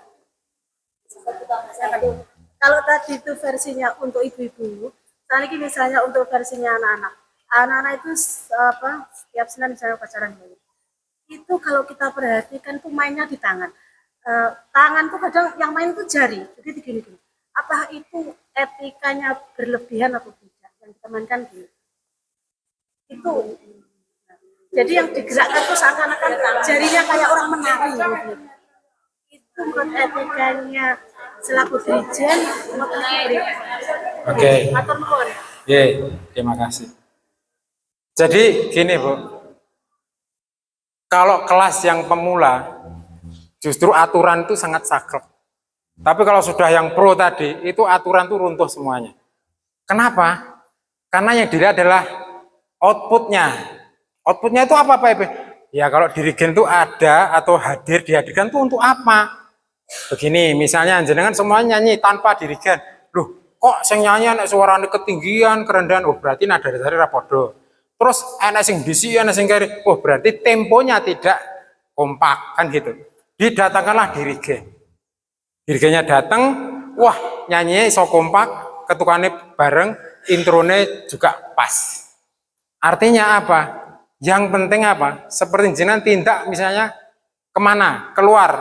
Kalau tadi itu versinya untuk ibu-ibu, sekarang ini misalnya untuk versinya anak-anak. Anak-anak itu setiap Senin misalnya pacaran dulu. Itu kalau kita perhatikan tuh mainnya di tangan. Tangan tuh kadang yang main tuh jari. Jadi gini-gini. Apa itu etikanya berlebihan atau tidak? Yang kita mainkan gini. Itu. Jadi yang digerakkan tuh seakan-akan jarinya kayak orang menari gitu. Itu menurut etikanya selaku dirijen menurut Oke. Matur nuwun. Terima kasih. Jadi gini Bu. Kalau kelas yang pemula justru aturan itu sangat saklek. Tapi kalau sudah yang pro tadi itu aturan itu runtuh semuanya. Kenapa? Karena yang dilihat adalah outputnya. Outputnya itu apa Pak Ibe? Ya kalau dirigen itu ada atau hadir dihadirkan itu untuk apa? Begini, misalnya jenengan semuanya nyanyi tanpa dirigen. Loh, kok sing nyanyi anak suarane ketinggian, kerendahan, oh berarti nada dasarnya rapodo. Terus anak sing disi, anak sing kiri, oh berarti temponya tidak kompak kan gitu. Didatangkanlah dirigen. Dirigennya datang, wah nyanyi so kompak, ketukannya bareng, introne juga pas. Artinya apa? Yang penting apa? Seperti jenengan tindak misalnya kemana? Keluar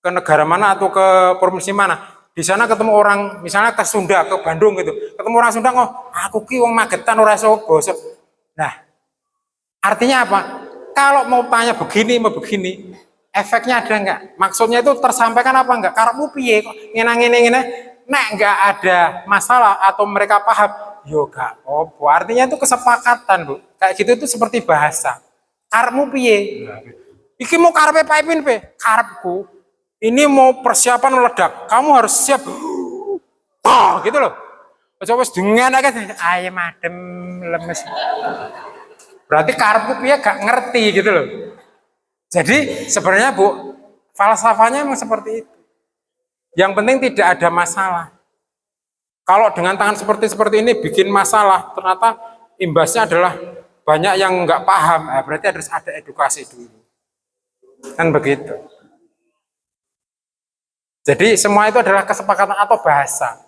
ke negara mana atau ke provinsi mana? Di sana ketemu orang, misalnya ke Sunda, ke Bandung gitu. Ketemu orang Sunda, oh aku ki wong Magetan ora iso basa. Nah, artinya apa? Kalau mau tanya begini, mau begini, efeknya ada enggak? Maksudnya itu tersampaikan apa enggak? Karepmu piye kok ngene-ngene, nek enggak ada masalah atau mereka paham, yo gak apa. Artinya itu kesepakatan, Bu. Kayak gitu itu seperti bahasa. Karepmu piye? Iki mau karepe Pak Ipin pe? Karepku. Ini mau persiapan meledak. Kamu harus siap. Oh, gitu loh. Coba dengan aja ayo madem lemes. Berarti karepku piye gak ngerti gitu loh. Jadi sebenarnya Bu, falsafahnya memang seperti itu. Yang penting tidak ada masalah. Kalau dengan tangan seperti ini bikin masalah, ternyata imbasnya adalah banyak yang nggak paham. Berarti harus ada edukasi dulu. Kan begitu. Jadi semua itu adalah kesepakatan atau bahasa.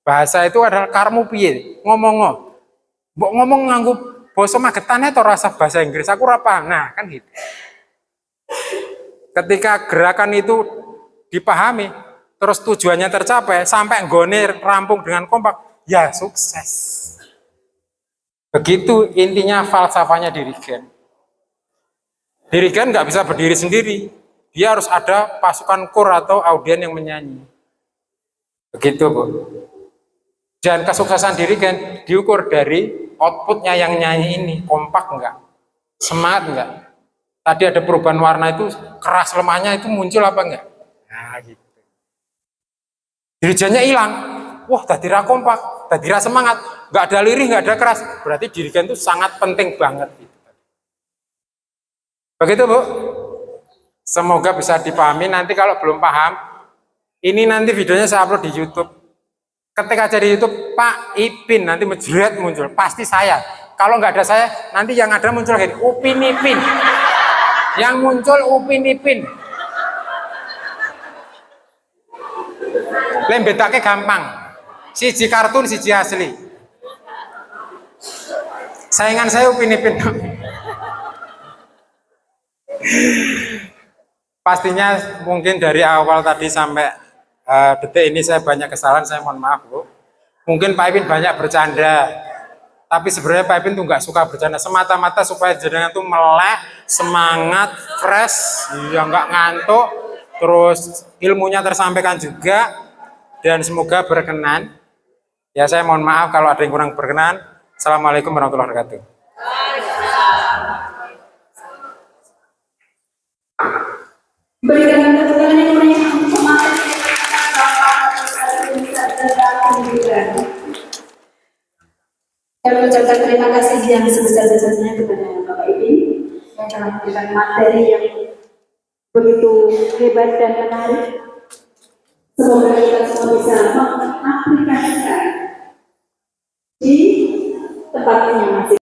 Bahasa itu adalah karmu piye, ngomong. Mbok ngomong nganggo basa Magetane atau rasa bahasa Inggris, aku ora paham. Nah, kan gitu. Ketika gerakan itu dipahami, terus tujuannya tercapai, sampai nggone rampung dengan kompak, ya sukses. Begitu intinya falsafahnya dirigen. Dirigen nggak bisa berdiri sendiri, dia harus ada pasukan kor atau audien yang menyanyi. Begitu Bu. Dan kesuksesan dirigen diukur dari outputnya yang nyanyi ini, kompak enggak, semangat enggak. Tadi ada perubahan warna itu, keras lemahnya itu muncul apa enggak? Nah gitu. Dirigennya hilang, wah tadi ra kompak, tadi ra semangat, nggak ada lirih, nggak ada keras, berarti dirigen itu sangat penting banget. Begitu Bu. Semoga bisa dipahami. Nanti kalau belum paham, ini nanti videonya saya upload di YouTube. Ketika jadi YouTube Pak Ipin nanti menjerat muncul, pasti saya. Kalau nggak ada saya, nanti yang ada muncul lagi Upin Ipin. Yang muncul Upin Ipin. Lembetake gampang. Siji kartun, siji asli. Saingan saya Upin Ipin. Pastinya mungkin dari awal tadi sampai detik ini saya banyak kesalahan, saya mohon maaf Bu. Mungkin Pak Ipin banyak bercanda, tapi sebenarnya Pak Ipin tuh nggak suka bercanda, semata-mata supaya jenengan tuh melek, semangat, fresh, ya nggak ngantuk, terus ilmunya tersampaikan juga, dan semoga berkenan. Ya saya mohon maaf kalau ada yang kurang berkenan. Assalamualaikum warahmatullahi wabarakatuh. Berikan keterangan yang Saya mengucapkan terima kasih yang sebesar-besarnya kepada Bapak Ibu yang telah memberikan materi yang begitu hebat dan menarik. Semoga kita semua bisa mengaplikasikan di tempatnya masing-masing.